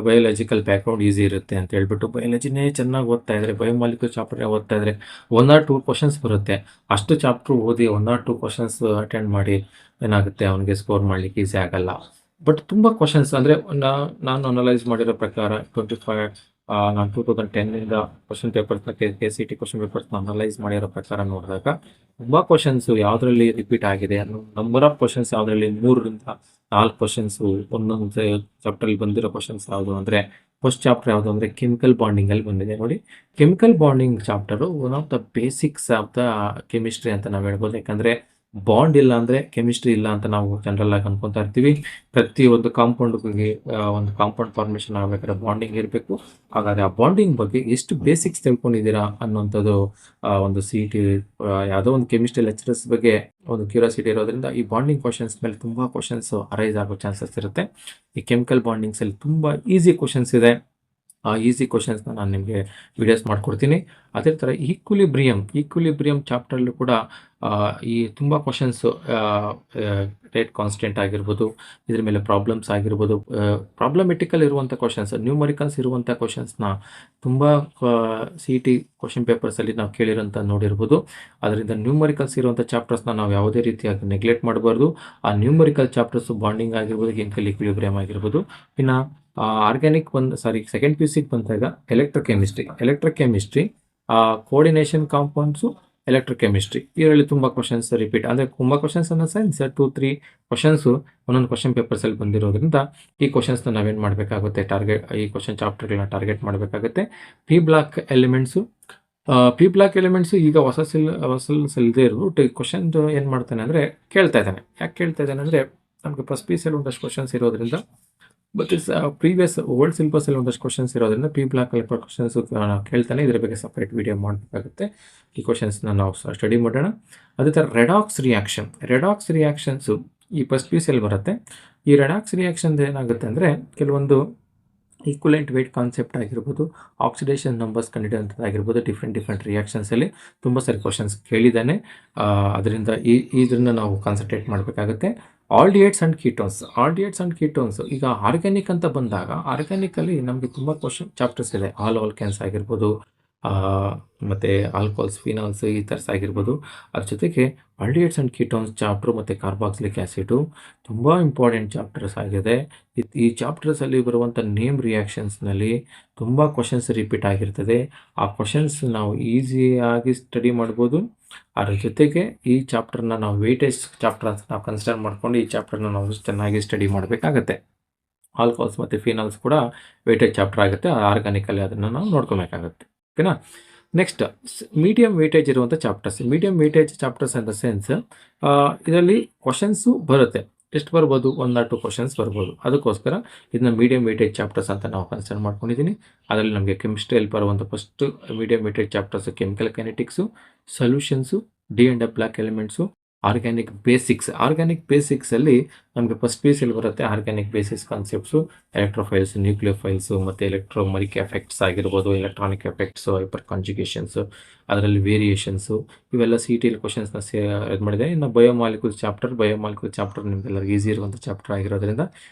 ಬಯೋಲಾಜಿಕಲ್ ಬ್ಯಾಕ್ಗ್ರೌಂಡ್ ಈಸಿ ಇರುತ್ತೆ ಅಂತ ಹೇಳ್ಬಿಟ್ಟು ಬಯಾಲಜಿನೇ ಚೆನ್ನಾಗಿ ಓದ್ತಾ ಇದ್ದಾರೆ, ಬಯೋಮಾಲಿಕ್ಯೂಲ್ ಚಾಪ್ಟರ್ನೇ ಓದ್ತಾ ಇದ್ದಾರೆ, 1 or 2 ಕ್ವಶನ್ಸ್ ಬರುತ್ತೆ. ಅಷ್ಟು ಚಾಪ್ಟ್ರು ಓದಿ 1 or 2 ಕ್ವಶನ್ಸ್ ಅಟೆಂಡ್ ಮಾಡಿ ಏನಾಗುತ್ತೆ, ಅವನಿಗೆ ಸ್ಕೋರ್ ಮಾಡಲಿಕ್ಕೆ ಈಸಿ ಆಗಲ್ಲ. ಬಟ್ ತುಂಬ ಕ್ವಶನ್ಸ್ ಅಂದರೆ ನಾನು ಅನಲೈಸ್ ಮಾಡಿರೋ ಪ್ರಕಾರ 25 ನಾನು 2010 ಕ್ವಶನ್ ಪೇಪರ್ಸ್ನ KCET ಕ್ವಶನ್ ಪೇಪರ್ಸ್ನ ಅನಲೈಸ್ ಮಾಡಿರೋ ಪ್ರಕಾರ ನೋಡಿದಾಗ ತುಂಬ ಕ್ವಶನ್ಸು ಯಾವುದರಲ್ಲಿ ರಿಪೀಟ್ ಆಗಿದೆ, ನಂಬರ್ ಆಫ್ ಕ್ವಶನ್ಸ್ ಯಾವುದರಲ್ಲಿ 3 ರಿಂದ 4 ಕ್ವಶನ್ಸು ಒಂದೊಂದು ಚಾಪ್ಟರ್ಲ್ಲಿ ಬಂದಿರೋ ಕ್ವಶನ್ಸ್ ಯಾವುದು ಅಂದರೆ ಫಸ್ಟ್ ಚಾಪ್ಟರ್ ಯಾವುದು ಅಂದರೆ ಕೆಮಿಕಲ್ ಬಾಂಡಿಂಗಲ್ಲಿ ಬಂದಿದೆ. ನೋಡಿ, chemical bonding chapter one of the basics of the chemistry ಅಂತ ನಾವು ಹೇಳ್ಬೋದು. ಯಾಕಂದರೆ ಬಾಂಡ್ ಇಲ್ಲ ಅಂದರೆ ಕೆಮಿಸ್ಟ್ರಿ ಇಲ್ಲ ಅಂತ ನಾವು ಜನರಲ್ ಆಗಿ ಅನ್ಕೊತಾ ಇರ್ತೀವಿ. ಪ್ರತಿಯೊಂದು ಕಾಂಪೌಂಡ್ಗೆ ಒಂದು ಕಾಂಪೌಂಡ್ ಫಾರ್ಮೇಷನ್ ಆಗಬೇಕಾದ್ರೆ ಬಾಂಡಿಂಗ್ ಇರಬೇಕು. ಹಾಗಾದರೆ ಆ ಬಾಂಡಿಂಗ್ ಬಗ್ಗೆ ಎಷ್ಟು ಬೇಸಿಕ್ಸ್ ತಿಳ್ಕೊಂಡಿದ್ದೀರಾ ಅನ್ನೋಂಥದ್ದು ಒಂದು CET ಯಾವುದೋ ಒಂದು ಕೆಮಿಸ್ಟ್ರಿ ಲೆಕ್ಚರರ್ಸ್ ಬಗ್ಗೆ ಒಂದು ಕ್ಯೂರಿಯಾಸಿಟಿ ಇರೋದ್ರಿಂದ ಈ ಬಾಂಡಿಂಗ್ ಕ್ವಶನ್ಸ್ ಮೇಲೆ ತುಂಬ ಕ್ವಶನ್ಸ್ ಅರೈಸ್ ಆಗೋ ಚಾನ್ಸಸ್ ಇರುತ್ತೆ. ಈ ಕೆಮಿಕಲ್ ಬಾಂಡಿಂಗ್ಸಲ್ಲಿ ತುಂಬ ಈಸಿ ಕ್ವಶನ್ಸ್ ಇದೆ. ಆ ಈಸಿ ಕ್ವಶನ್ಸ್ನ ನಾನು ನಿಮಗೆ ವಿಡಿಯೋಸ್ ಮಾಡಿಕೊಡ್ತೀನಿ. ಅದೇ ಥರ ಈಕ್ವಿಲಿಬ್ರಿಯಮ್ ಚಾಪ್ಟರ್ಲ್ಲೂ ಕೂಡ ಈ ತುಂಬ ಕ್ವಶನ್ಸು ರೇಟ್ ಕಾನ್ಸ್ಟೆಂಟ್ ಆಗಿರ್ಬೋದು, ಇದ್ರ ಮೇಲೆ ಪ್ರಾಬ್ಲಮ್ಸ್ ಆಗಿರ್ಬೋದು, ಪ್ರಾಬ್ಲಮೆಟಿಕಲ್ ಇರುವಂಥ ಕ್ವಶನ್ಸ್, ನ್ಯೂಮರಿಕಲ್ಸ್ ಇರುವಂಥ ಕ್ವಶನ್ಸ್ನ ತುಂಬ CET ಕ್ವಶನ್ ಪೇಪರ್ಸಲ್ಲಿ ನಾವು ಕೇಳಿರೋಂಥ ನೋಡಿರ್ಬೋದು. ಅದರಿಂದ ನ್ಯೂಮರಿಕಲ್ಸ್ ಇರುವಂಥ ಚಾಪ್ಟರ್ಸ್ನ ನಾವು ಯಾವುದೇ ರೀತಿಯಾಗಿ ನೆಗ್ಲೆಕ್ಟ್ ಮಾಡಬಾರ್ದು. ಆ ನ್ಯೂಮರಿಕಲ್ ಚಾಪ್ಟರ್ಸು ಬಾಂಡಿಂಗ್ ಆಗಿರ್ಬೋದು, ಕೆಮಿಕಲ್ ಈಕ್ವಿಲಿಬ್ರಿಯಮ್ ಆಗಿರ್ಬೋದು. ಇನ್ನು ಆರ್ಗ್ಯಾನಿಕ್ ಸೆಕೆಂಡ್ PUCಗೆ ಬಂದಾಗ ಎಲೆಕ್ಟ್ರೋಕೆಮಿಸ್ಟ್ರಿ, ಕೋರ್ಡಿನೇಷನ್, ಕಾಂಪೌಂಡ್ಸು, ಎಲೆಕ್ಟ್ರೋಕೆಮಿಸ್ಟ್ರಿ, ಇದರಲ್ಲಿ ತುಂಬ ಕ್ವಶನ್ಸ್ ರಿಪೀಟ್ ಅಂದರೆ ತುಂಬ ಕ್ವಶನ್ಸ್ ಅನ್ನೋ ಸೈನ್ಸ್ 2-3 ಕ್ವಶನ್ಸು ಒಂದೊಂದು ಕ್ವಶನ್ ಪೇಪರ್ಸಲ್ಲಿ ಬಂದಿರೋದ್ರಿಂದ ಈ ಕ್ವಶನ್ಸ್ನ ನಾವೇನು ಮಾಡಬೇಕಾಗುತ್ತೆ, ಈ ಕ್ವಶನ್ ಚಾಪ್ಟರ್ಗಳನ್ನ ಟಾರ್ಗೆಟ್ ಮಾಡಬೇಕಾಗುತ್ತೆ. P ಬ್ಲಾಕ್ ಎಲಿಮೆಂಟ್ಸು ಈಗ ಹೊಸ ಇಲ್ಲದೆ ಇರೋದು ಕ್ವಶನ್ ಏನು ಮಾಡ್ತಾನೆ ಅಂದರೆ ಕೇಳ್ತಾ ಇದ್ದಾನೆ. ಯಾಕೆ ಕೇಳ್ತಾ ಇದ್ದಾನೆ ಅಂದರೆ ನಮಗೆ ಫಸ್ಟ್ PCಯಲ್ಲಿ ಒಂದಷ್ಟು ಕ್ವಶನ್ಸ್ ಇರೋದ್ರಿಂದ, ಬಟ್ ಪ್ರೀವಿಯಸ್ ಓಲ್ಡ್ ಸಿಲೆಬಸ್ಸಲ್ಲಿ ಒಂದಷ್ಟು ಕ್ವಶನ್ಸ್ ಇರೋದ್ರಿಂದ P ಬ್ಲಾಕಲ್ಲಿ ಕ್ವಶನ್ಸು ಕೇಳ್ತಾನೆ. ಇದ್ರ ಬಗ್ಗೆ ಸಪ್ರೇಟ್ ವಿಡಿಯೋ ಮಾಡಬೇಕಾಗುತ್ತೆ. ಈ ಕ್ವಶನ್ಸ್ನ ನಾವು ಸ್ಟಡಿ ಮಾಡೋಣ. ಅದೇ ಥರ ರೆಡಾಕ್ಸ್ ರಿಯಾಕ್ಷನ್ಸು ಈ ಫಸ್ಟ್ PCಯಲ್ಲಿ ಬರುತ್ತೆ. ಈ ರೆಡಾಕ್ಸ್ ರಿಯಾಕ್ಷನ್ ಏನಾಗುತ್ತೆ ಅಂದರೆ ಕೆಲವೊಂದು ಈಕ್ವಲೆಂಟ್ ವೇಟ್ ಕಾನ್ಸೆಪ್ಟ್ ಆಗಿರ್ಬೋದು, ಆಕ್ಸಿಡೇಷನ್ ನಂಬರ್ಸ್ ಕಂಡುಹಿಡಿಯುವಂಥದ್ದಾಗಿರ್ಬೋದು, ಡಿಫ್ರೆಂಟ್ ರಿಯಾಕ್ಷನ್ಸಲ್ಲಿ ತುಂಬ ಸಾರಿ ಕ್ವಶನ್ಸ್ ಕೇಳಿದ್ದಾನೆ. ಅದರಿಂದ ಇದನ್ನು ನಾವು ಕಾನ್ಸಂಟ್ರೇಟ್ ಮಾಡಬೇಕಾಗುತ್ತೆ. ಆಲ್ಡಿಹೈಡ್ಸ್ ಆ್ಯಂಡ್ ಕೀಟೋನ್ಸ್ ಈಗ ಆರ್ಗ್ಯಾನಿಕ್ ಅಂತ ಬಂದಾಗ ಆರ್ಗ್ಯಾನಿಕಲ್ಲಿ ನಮಗೆ ತುಂಬ ಚಾಪ್ಟರ್ಸ್ ಇದೆ. ಆಲ್ಕೆನ್ಸ್ ಆಗಿರ್ಬೋದು, ಮತ್ತು ಆಲ್ಕೋಹಾಲ್ಸ್, ಫಿನಾಲ್ಸ್ ಈ ಥರಸ್ ಆಗಿರ್ಬೋದು. ಅದ್ರ ಜೊತೆಗೆ ಆಲ್ಡಿಹೈಡ್ಸ್ ಆ್ಯಂಡ್ ಕೀಟೋನ್ಸ್ ಚಾಪ್ಟ್ರು ಮತ್ತು ಕಾರ್ಬಾಕ್ಸಿಲಿಕ್ ಆ್ಯಸಿಡು ತುಂಬ ಇಂಪಾರ್ಟೆಂಟ್ ಚಾಪ್ಟರ್ಸ್ ಆಗಿದೆ. ಈ ಚಾಪ್ಟರ್ಸಲ್ಲಿ ಬರುವಂಥ ನೇಮ್ ರಿಯಾಕ್ಷನ್ಸ್ನಲ್ಲಿ ತುಂಬ ಕ್ವಶನ್ಸ್ ರಿಪೀಟ್ ಆಗಿರ್ತದೆ. ಆ ಕ್ವಶನ್ಸ್ ನಾವು ಈಸಿಯಾಗಿ ಸ್ಟಡಿ ಮಾಡ್ಬೋದು. ಅದ್ರ ಜೊತೆಗೆ ಈ ಚಾಪ್ಟರ್ನ ನಾವು ವೇಟೇಜ್ ಚಾಪ್ಟರ್ ಅಂತ ನಾವು ಕನ್ಸಿಡರ್ ಮಾಡ್ಕೊಂಡು ಈ ಚಾಪ್ಟರ್ನ ನಾವು ಚೆನ್ನಾಗಿ ಸ್ಟಡಿ ಮಾಡಬೇಕಾಗತ್ತೆ. ಆಲ್ಕೋಹಾಲ್ಸ್ ಮತ್ತು ಫಿನಾಲ್ಸ್ ಕೂಡ ವೇಟೇಜ್ ಚಾಪ್ಟರ್ ಆಗುತ್ತೆ. ಆರ್ಗಾನಿಕಲ್ಲಿ ಅದನ್ನು ನಾವು ನೋಡ್ಕೊಬೇಕಾಗುತ್ತೆ. ಓಕೆನಾ. ನೆಕ್ಸ್ಟ್ ಮೀಡಿಯಮ್ ವೇಟೇಜ್ ಇರುವಂಥ chapters. Medium weightage chapters in the sense ಇದರಲ್ಲಿ ಕ್ವಶನ್ಸು ಬರುತ್ತೆ. ಎಷ್ಟು ಬರ್ಬೋದು? 1 or 2 ಕ್ವಶನ್ಸ್ ಬರ್ಬೋದು. ಅದಕ್ಕೋಸ್ಕರ ಇದನ್ನ ಮೀಡಿಯಮ್ ವೇಟೇಜ್ ಚಾಪ್ಟರ್ಸ್ ಅಂತ ನಾವು ಕನ್ಸಿಡರ್ ಮಾಡ್ಕೊಂಡಿದ್ದೀನಿ. ಅದರಲ್ಲಿ ನಮಗೆ ಕೆಮಿಸ್ಟ್ರಿಯಲ್ಲಿ ಬರುವಂಥ first medium weightage chapters chemical kinetics, solutions, D and block elements, organic ಬೇಸಿಕ್ಸಲ್ಲಿ ನಮಗೆ ಫಸ್ಟ್ ಪೀಸಲ್ಲಿ ಬರುತ್ತೆ organic basics concepts, electrophiles, nucleophiles ಮತ್ತು ಎಲೆಕ್ಟ್ರೋಮರಿಕ್ ಎಫೆಕ್ಟ್ಸ್ ಆಗಿರ್ಬೋದು, ಎಲೆಕ್ಟ್ರಾನಿಕ್ ಎಫೆಕ್ಟ್ಸು, ಹೈಪರ್ ಕಾಂಜುಗೇಷನ್ಸು, ಅದರಲ್ಲಿ ವೇರಿಯೇಷನ್ಸು, ಇವೆಲ್ಲ ಸಿ ಟಿ ಎಲ್ ಕ್ವಶನ್ಸ್ನ ಇದು ಮಾಡಿದೆ. ಇನ್ನು ಬಯೋಮಾಲಿಕ್ಯೂಲ್ ಚಾಪ್ಟರ್ ನಿಮಗೆಲ್ಲರಿಗೂ ಈಸಿ ಇರುವಂಥ ಚಾಪ್ಟರ್ ಆಗಿರೋದ್ರಿಂದ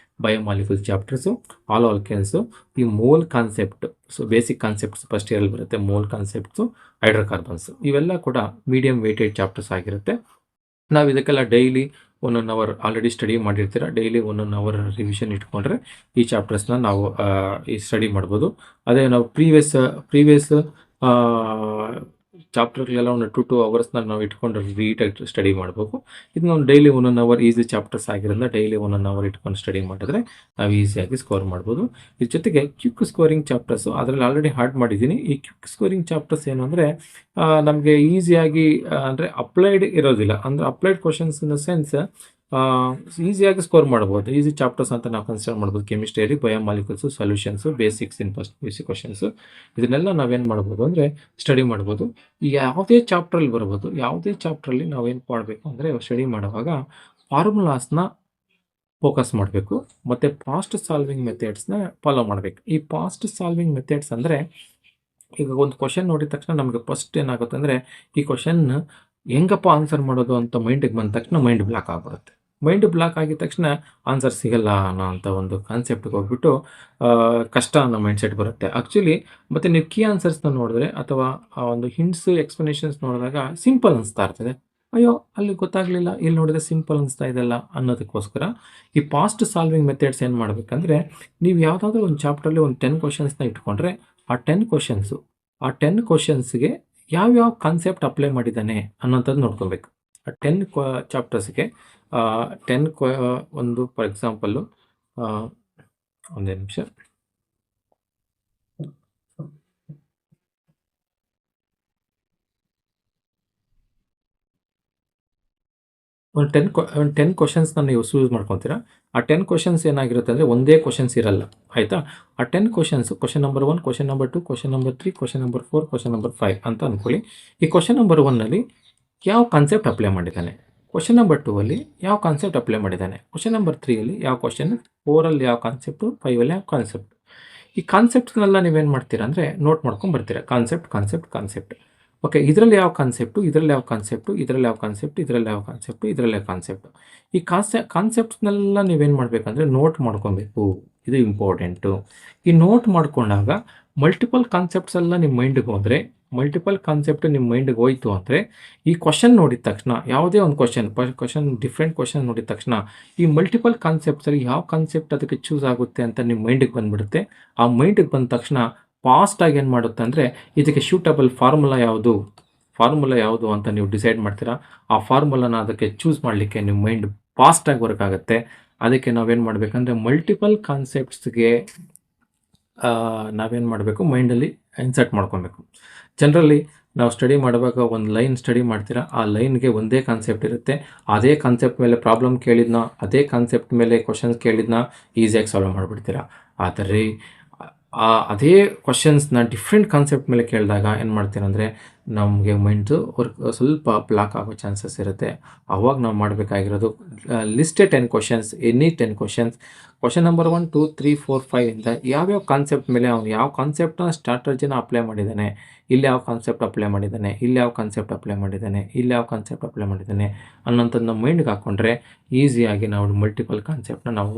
ಬಯೋಮಾಲಿಕ್ಯೂಲ್ ಚಾಪ್ಟರ್ಸು, ಆಲ್ಕೆನ್ಸು, ಈ mole concept, basic concepts first ಇಯರಲ್ಲಿ ಬರುತ್ತೆ. ಮೋಲ್ ಕಾನ್ಸೆಪ್ಟ್ಸು, ಹೈಡ್ರೋಕಾರ್ಬನ್ಸು, ಇವೆಲ್ಲ ಕೂಡ ಮೀಡಿಯಮ್ ವೇಟೇಜ್ ಚಾಪ್ಟರ್ಸ್ ಆಗಿರುತ್ತೆ. ನಾವು ಇದಕ್ಕೆಲ್ಲ ಡೈಲಿ 1 hour ಆಲ್ರೆಡಿ ಸ್ಟಡಿ ಮಾಡಿರ್ತೀರ. ಡೈಲಿ 1 hour ರಿವಿಷನ್ ಇಟ್ಕೊಂಡ್ರೆ ಈ ಚಾಪ್ಟರ್ಸ್ನ ನಾವು ಈ ಸ್ಟಡಿ ಮಾಡ್ಬೋದು. ಅದೇ ನಾವು ಪ್ರೀವಿಯಸ್ ಚಾಪ್ಟರ್ಗಳೆಲ್ಲ ಒಂದು 2 hours ನಾವು ಇಟ್ಕೊಂಡು ರೀಟಾಗಿ ಸ್ಟಡಿ ಮಾಡಬೇಕು. ಇದು ನಾವು ಡೈಲಿ 1 hour ಈಸಿ ಚಾಪ್ಟರ್ಸ್ ಆಗಿರೋದ್ರಿಂದ ಡೈಲಿ 1 hour ಇಟ್ಕೊಂಡು ಸ್ಟಡಿ ಮಾಡಿದ್ರೆ ನಾವು ಈಸಿಯಾಗಿ ಸ್ಕೋರ್ ಮಾಡ್ಬೋದು. ಇದ್ರ ಜೊತೆಗೆ ಕ್ವಿಕ್ ಸ್ಕೋರಿಂಗ್ ಚಾಪ್ಟರ್ಸು ಅದರಲ್ಲಿ ಆಲ್ರೆಡಿ ಹಾರ್ಡ್ ಮಾಡಿದ್ದೀನಿ. ಈ ಕ್ವಿಕ್ ಸ್ಕೋರಿಂಗ್ ಚಾಪ್ಟರ್ಸ್ ಏನು ಅಂದರೆ ನಮಗೆ ಈಸಿಯಾಗಿ ಅಂದರೆ ಅಪ್ಲೈಡ್ ಇರೋದಿಲ್ಲ. ಅಂದರೆ applied questions in the sense ಈಸಿಯಾಗಿ ಸ್ಕೋರ್ ಮಾಡ್ಬೋದು. ಈಸಿ ಚಾಪ್ಟರ್ಸ್ ಅಂತ ನಾವು ಕನ್ಸಿಡರ್ ಮಾಡ್ಬೋದು. ಕೆಮಿಸ್ಟ್ರಿಯಲ್ಲಿ biomolecules, solutions, basics in first basic questions, ಇದನ್ನೆಲ್ಲ ನಾವೇನು ಮಾಡ್ಬೋದು ಅಂದರೆ ಸ್ಟಡಿ ಮಾಡ್ಬೋದು. ಯಾವುದೇ ಚಾಪ್ಟ್ರಲ್ಲಿ ಬರ್ಬೋದು. ಯಾವುದೇ ಚಾಪ್ಟ್ರಲ್ಲಿ ನಾವೇನು ಮಾಡಬೇಕು ಅಂದರೆ ಸ್ಟಡಿ ಮಾಡುವಾಗ ಫಾರ್ಮುಲಾಸ್ನ ಫೋಕಸ್ ಮಾಡಬೇಕು ಮತ್ತು ಫಾಸ್ಟ್ ಸಾಲ್ವಿಂಗ್ ಮೆಥಡ್ಸ್ನ ಫಾಲೋ ಮಾಡಬೇಕು. ಈ ಫಾಸ್ಟ್ ಸಾಲ್ವಿಂಗ್ ಮೆಥಡ್ಸ್ ಅಂದರೆ ಈಗ ಒಂದು ಕ್ವಶನ್ ನೋಡಿದ ತಕ್ಷಣ ನಮಗೆ ಫಸ್ಟ್ ಏನಾಗುತ್ತೆ ಅಂದರೆ ಈ ಕ್ವಶನ್ ಹೆಂಗಪ್ಪ ಆನ್ಸರ್ ಮಾಡೋದು ಅಂತ ಮೈಂಡಿಗೆ ಬಂದ ತಕ್ಷಣ ಮೈಂಡ್ ಬ್ಲಾಕ್ ಆಗಿಬಿಡುತ್ತೆ. ಮೈಂಡ್ ಬ್ಲಾಕ್ ಆಗಿದ ತಕ್ಷಣ ಆನ್ಸರ್ ಸಿಗಲ್ಲ ಅನ್ನೋ ಅಂಥ ಒಂದು ಕಾನ್ಸೆಪ್ಟ್ಗೆ ಹೋಗ್ಬಿಟ್ಟು ಕಷ್ಟ ಅನ್ನೋ ಮೈಂಡ್ ಸೆಟ್ ಬರುತ್ತೆ. ಆ್ಯಕ್ಚುಲಿ ಮತ್ತು ನೀವು ಕೀ ಆನ್ಸರ್ಸ್ನ ನೋಡಿದ್ರೆ ಅಥವಾ ಆ ಒಂದು ಹಿಂಟ್ಸ್ ಎಕ್ಸ್ಪ್ಲನೇಷನ್ಸ್ ನೋಡಿದಾಗ ಸಿಂಪಲ್ ಅನಿಸ್ತಾ ಇರ್ತದೆ. ಅಯ್ಯೋ ಅಲ್ಲಿ ಗೊತ್ತಾಗಲಿಲ್ಲ, ಇಲ್ಲಿ ನೋಡಿದ್ರೆ ಸಿಂಪಲ್ ಅನಿಸ್ತಾ ಇದೆಲ್ಲ ಅನ್ನೋದಕ್ಕೋಸ್ಕರ ಈ ಫಾಸ್ಟ್ ಸಾಲ್ವಿಂಗ್ ಮೆಥಡ್ಸ್ ಏನು ಮಾಡಬೇಕಂದ್ರೆ ನೀವು ಯಾವುದಾದ್ರೂ ಒಂದು ಚಾಪ್ಟರ್ಲಿ ಒಂದು 10 ಕ್ವಶನ್ಸ್ನ ಇಟ್ಕೊಂಡ್ರೆ ಆ 10 ಕ್ವಶನ್ಸ್ಗೆ ಯಾವ್ಯಾವ ಕಾನ್ಸೆಪ್ಟ್ ಅಪ್ಲೈ ಮಾಡಿದ್ದಾನೆ ಅನ್ನೋಂಥದ್ದು ನೋಡ್ಕೊಬೇಕು. ಆ 10 ಚಾಪ್ಟರ್ಸ್ಗೆ 10 ಒಂದು ಫಾರ್ ಎಕ್ಸಾಂಪಲ್ಲು ಒಂದೇ ನಿಮಿಷ. ಒಂದು 10 ಕ್ವಶನ್ಸ್ನ ನೀವು ಚೂಸ್ ಮಾಡ್ಕೊತೀರಾ. ಆ 10 ಕ್ವಶನ್ಸ್ ಏನಾಗಿರುತ್ತೆ ಅಂದರೆ ಒಂದೇ ಕ್ವಶನ್ಸ್ ಇರಲ್ಲ, ಆಯಿತಾ. ಆ 10 questions question number 1, question number 2, question number 3, question number 4, question number 5 ಅಂತ ಅಂದ್ಕೊಳ್ಳಿ. ಈ ಕ್ವಶನ್ ನಂಬರ್ 1ನಲ್ಲಿ ಯಾವ ಕಾನ್ಸೆಪ್ಟ್ ಅಪ್ಲೈ ಮಾಡಿದ್ದಾನೆ, ಕ್ವಶನ್ ನಂಬರ್ 2ಅಲ್ಲಿ ಯಾವ ಕಾನ್ಸೆಪ್ಟ್ ಅಪ್ಲೈ ಮಾಡಿದ್ದಾನೆ, ಕ್ವಶನ್ ನಂಬರ್ 3ಅಲ್ಲಿ ಯಾವ ಕ್ವಶನ್, 4ಅಲ್ಲಿ ಯಾವ ಕಾನ್ಸೆಪ್ಟು, 5ಅಲ್ಲಿ ಯಾವ ಕಾನ್ಸೆಪ್ಟ್. ಈ ಕಾನ್ಸೆಪ್ಟ್ಸ್ನೆಲ್ಲ ನೀವೇನು ಮಾಡ್ತೀರಾ ಅಂದರೆ ನೋಟ್ ಮಾಡ್ಕೊಂಡು ಬರ್ತೀರಾ. ಕಾನ್ಸೆಪ್ಟ್ ಓಕೆ, ಇದರಲ್ಲಿ ಯಾವ ಕಾನ್ಸೆಪ್ಟು, ಇದರಲ್ಲಿ ಯಾವ ಕಾನ್ಸೆಪ್ಟು, ಇದರಲ್ಲಿ ಯಾವ ಕಾನ್ಸೆಪ್ಟು, ಇದರಲ್ಲಿ ಯಾವ ಕಾನ್ಸೆಪ್ಟು, ಇದರಲ್ಲಿ ಯಾವ ಕಾನ್ಸೆಪ್ಟು. ಈ ಕಾನ್ಸೆಪ್ಟ್ಸ್ನೆಲ್ಲ ನೀವೇನು ಮಾಡಬೇಕಂದ್ರೆ ನೋಟ್ ಮಾಡ್ಕೊಬೇಕು. ಇದು ಇಂಪಾರ್ಟೆಂಟು. ಈ ನೋಟ್ ಮಾಡ್ಕೊಂಡಾಗ ಮಲ್ಟಿಪಲ್ ಕಾನ್ಸೆಪ್ಟ್ಸ್ ಎಲ್ಲ ನಿಮ್ಮ ಮೈಂಡಿಗೆ ಹೋದರೆ, ಮಲ್ಟಿಪಲ್ ಕಾನ್ಸೆಪ್ಟ್ ನಿಮ್ಮ ಮೈಂಡಿಗೆ ಹೋಯ್ತು ಅಂದರೆ ಈ ಕ್ವಶನ್ ನೋಡಿದ ತಕ್ಷಣ ಯಾವುದೇ ಒಂದು ಕ್ವಶನ್ ಡಿಫ್ರೆಂಟ್ ಕ್ವಶನ್ ನೋಡಿದ ತಕ್ಷಣ ಈ ಮಲ್ಟಿಪಲ್ ಕಾನ್ಸೆಪ್ಟ್ಸಲ್ಲಿ ಯಾವ ಕಾನ್ಸೆಪ್ಟ್ ಅದಕ್ಕೆ ಚೂಸ್ ಆಗುತ್ತೆ ಅಂತ ನಿಮ್ಮ ಮೈಂಡಿಗೆ ಬಂದುಬಿಡುತ್ತೆ. ಆ ಮೈಂಡಿಗೆ ಬಂದ ತಕ್ಷಣ ಫಾಸ್ಟಾಗಿ ಏನು ಮಾಡುತ್ತೆ ಅಂದರೆ ಇದಕ್ಕೆ ಶೂಟಬಲ್ ಫಾರ್ಮುಲಾ ಯಾವುದು ಅಂತ ನೀವು ಡಿಸೈಡ್ ಮಾಡ್ತೀರಾ. ಆ ಫಾರ್ಮುಲಾನ ಅದಕ್ಕೆ ಚೂಸ್ ಮಾಡಲಿಕ್ಕೆ ನಿಮ್ಮ ಮೈಂಡ್ ಫಾಸ್ಟಾಗಿ ವರ್ಕ್ ಆಗುತ್ತೆ. ಅದಕ್ಕೆ ನಾವೇನು ಮಾಡಬೇಕಂದ್ರೆ ಮಲ್ಟಿಪಲ್ ಕಾನ್ಸೆಪ್ಟ್ಸ್ಗೆ ನಾವೇನು ಮಾಡಬೇಕು, ಮೈಂಡಲ್ಲಿ ಇನ್ಸರ್ಟ್ ಮಾಡ್ಕೊಬೇಕು. ಜನರಲಿ ನಾವು ಸ್ಟಡಿ ಮಾಡುವಾಗ ಒಂದು ಲೈನ್ ಸ್ಟಡಿ ಮಾಡ್ತೀರಾ, ಆ ಲೈನ್ಗೆ ಒಂದೇ ಕಾನ್ಸೆಪ್ಟ್ ಇರುತ್ತೆ. ಅದೇ ಕಾನ್ಸೆಪ್ಟ್ ಮೇಲೆ ಪ್ರಾಬ್ಲಮ್ ಕೇಳಿದ್ನ, ಅದೇ ಕಾನ್ಸೆಪ್ಟ್ ಮೇಲೆ ಕ್ವಶನ್ಸ್ ಕೇಳಿದ್ನ ಈಸಿಯಾಗಿ ಸಾಲ್ವ್ ಮಾಡಿಬಿಡ್ತೀರಾ. ಆದರೆ ಅದೇ ಕ್ವಶನ್ಸ್‌ನ ಡಿಫ್ರೆಂಟ್ ಕಾನ್ಸೆಪ್ಟ್ ಮೇಲೆ ಕೇಳಿದಾಗ ಏನು ಮಾಡ್ತೀರಂದರೆ, ನಮಗೆ ಮೈಂಡು ಸ್ವಲ್ಪ ಬ್ಲಾಕ್ ಆಗೋ ಚಾನ್ಸಸ್ ಇರುತ್ತೆ. ಆವಾಗ ನಾವು ಮಾಡಬೇಕಾಗಿರೋದು listed 10 questions, any 10 questions. Question number 1, 2, 3, 4, 5 ಇಂದ ಯಾವ್ಯಾವ ಕಾನ್ಸೆಪ್ಟ್ ಮೇಲೆ ಅವನು ಯಾವ ಕಾನ್ಸೆಪ್ಟ್‌ನ ಸ್ಟ್ರಾಟಜಿನ ಅಪ್ಲೈ ಮಾಡಿದ್ದಾನೆ, ಇಲ್ಲಿ ಯಾವ ಕಾನ್ಸೆಪ್ಟ್ ಅಪ್ಲೈ ಮಾಡಿದ್ದಾನೆ, ಇಲ್ಲಿ ಯಾವ ಕಾನ್ಸೆಪ್ಟ್ ಅಪ್ಲೈ ಮಾಡಿದ್ದಾನೆ, ಇಲ್ಲಿ ಯಾವ ಕಾನ್ಸೆಪ್ಟ್ ಅಪ್ಲೈ ಮಾಡಿದ್ದಾನೆ ಅನ್ನೋಂಥದ್ದನ್ನ ಮೈಂಡ್‌ಗೆ ಹಾಕ್ಕೊಂಡ್ರೆ ಈಸಿಯಾಗಿ ನಾವು ಮಲ್ಟಿಪಲ್ ಕಾನ್ಸೆಪ್ಟ್‌ನ ನಾವು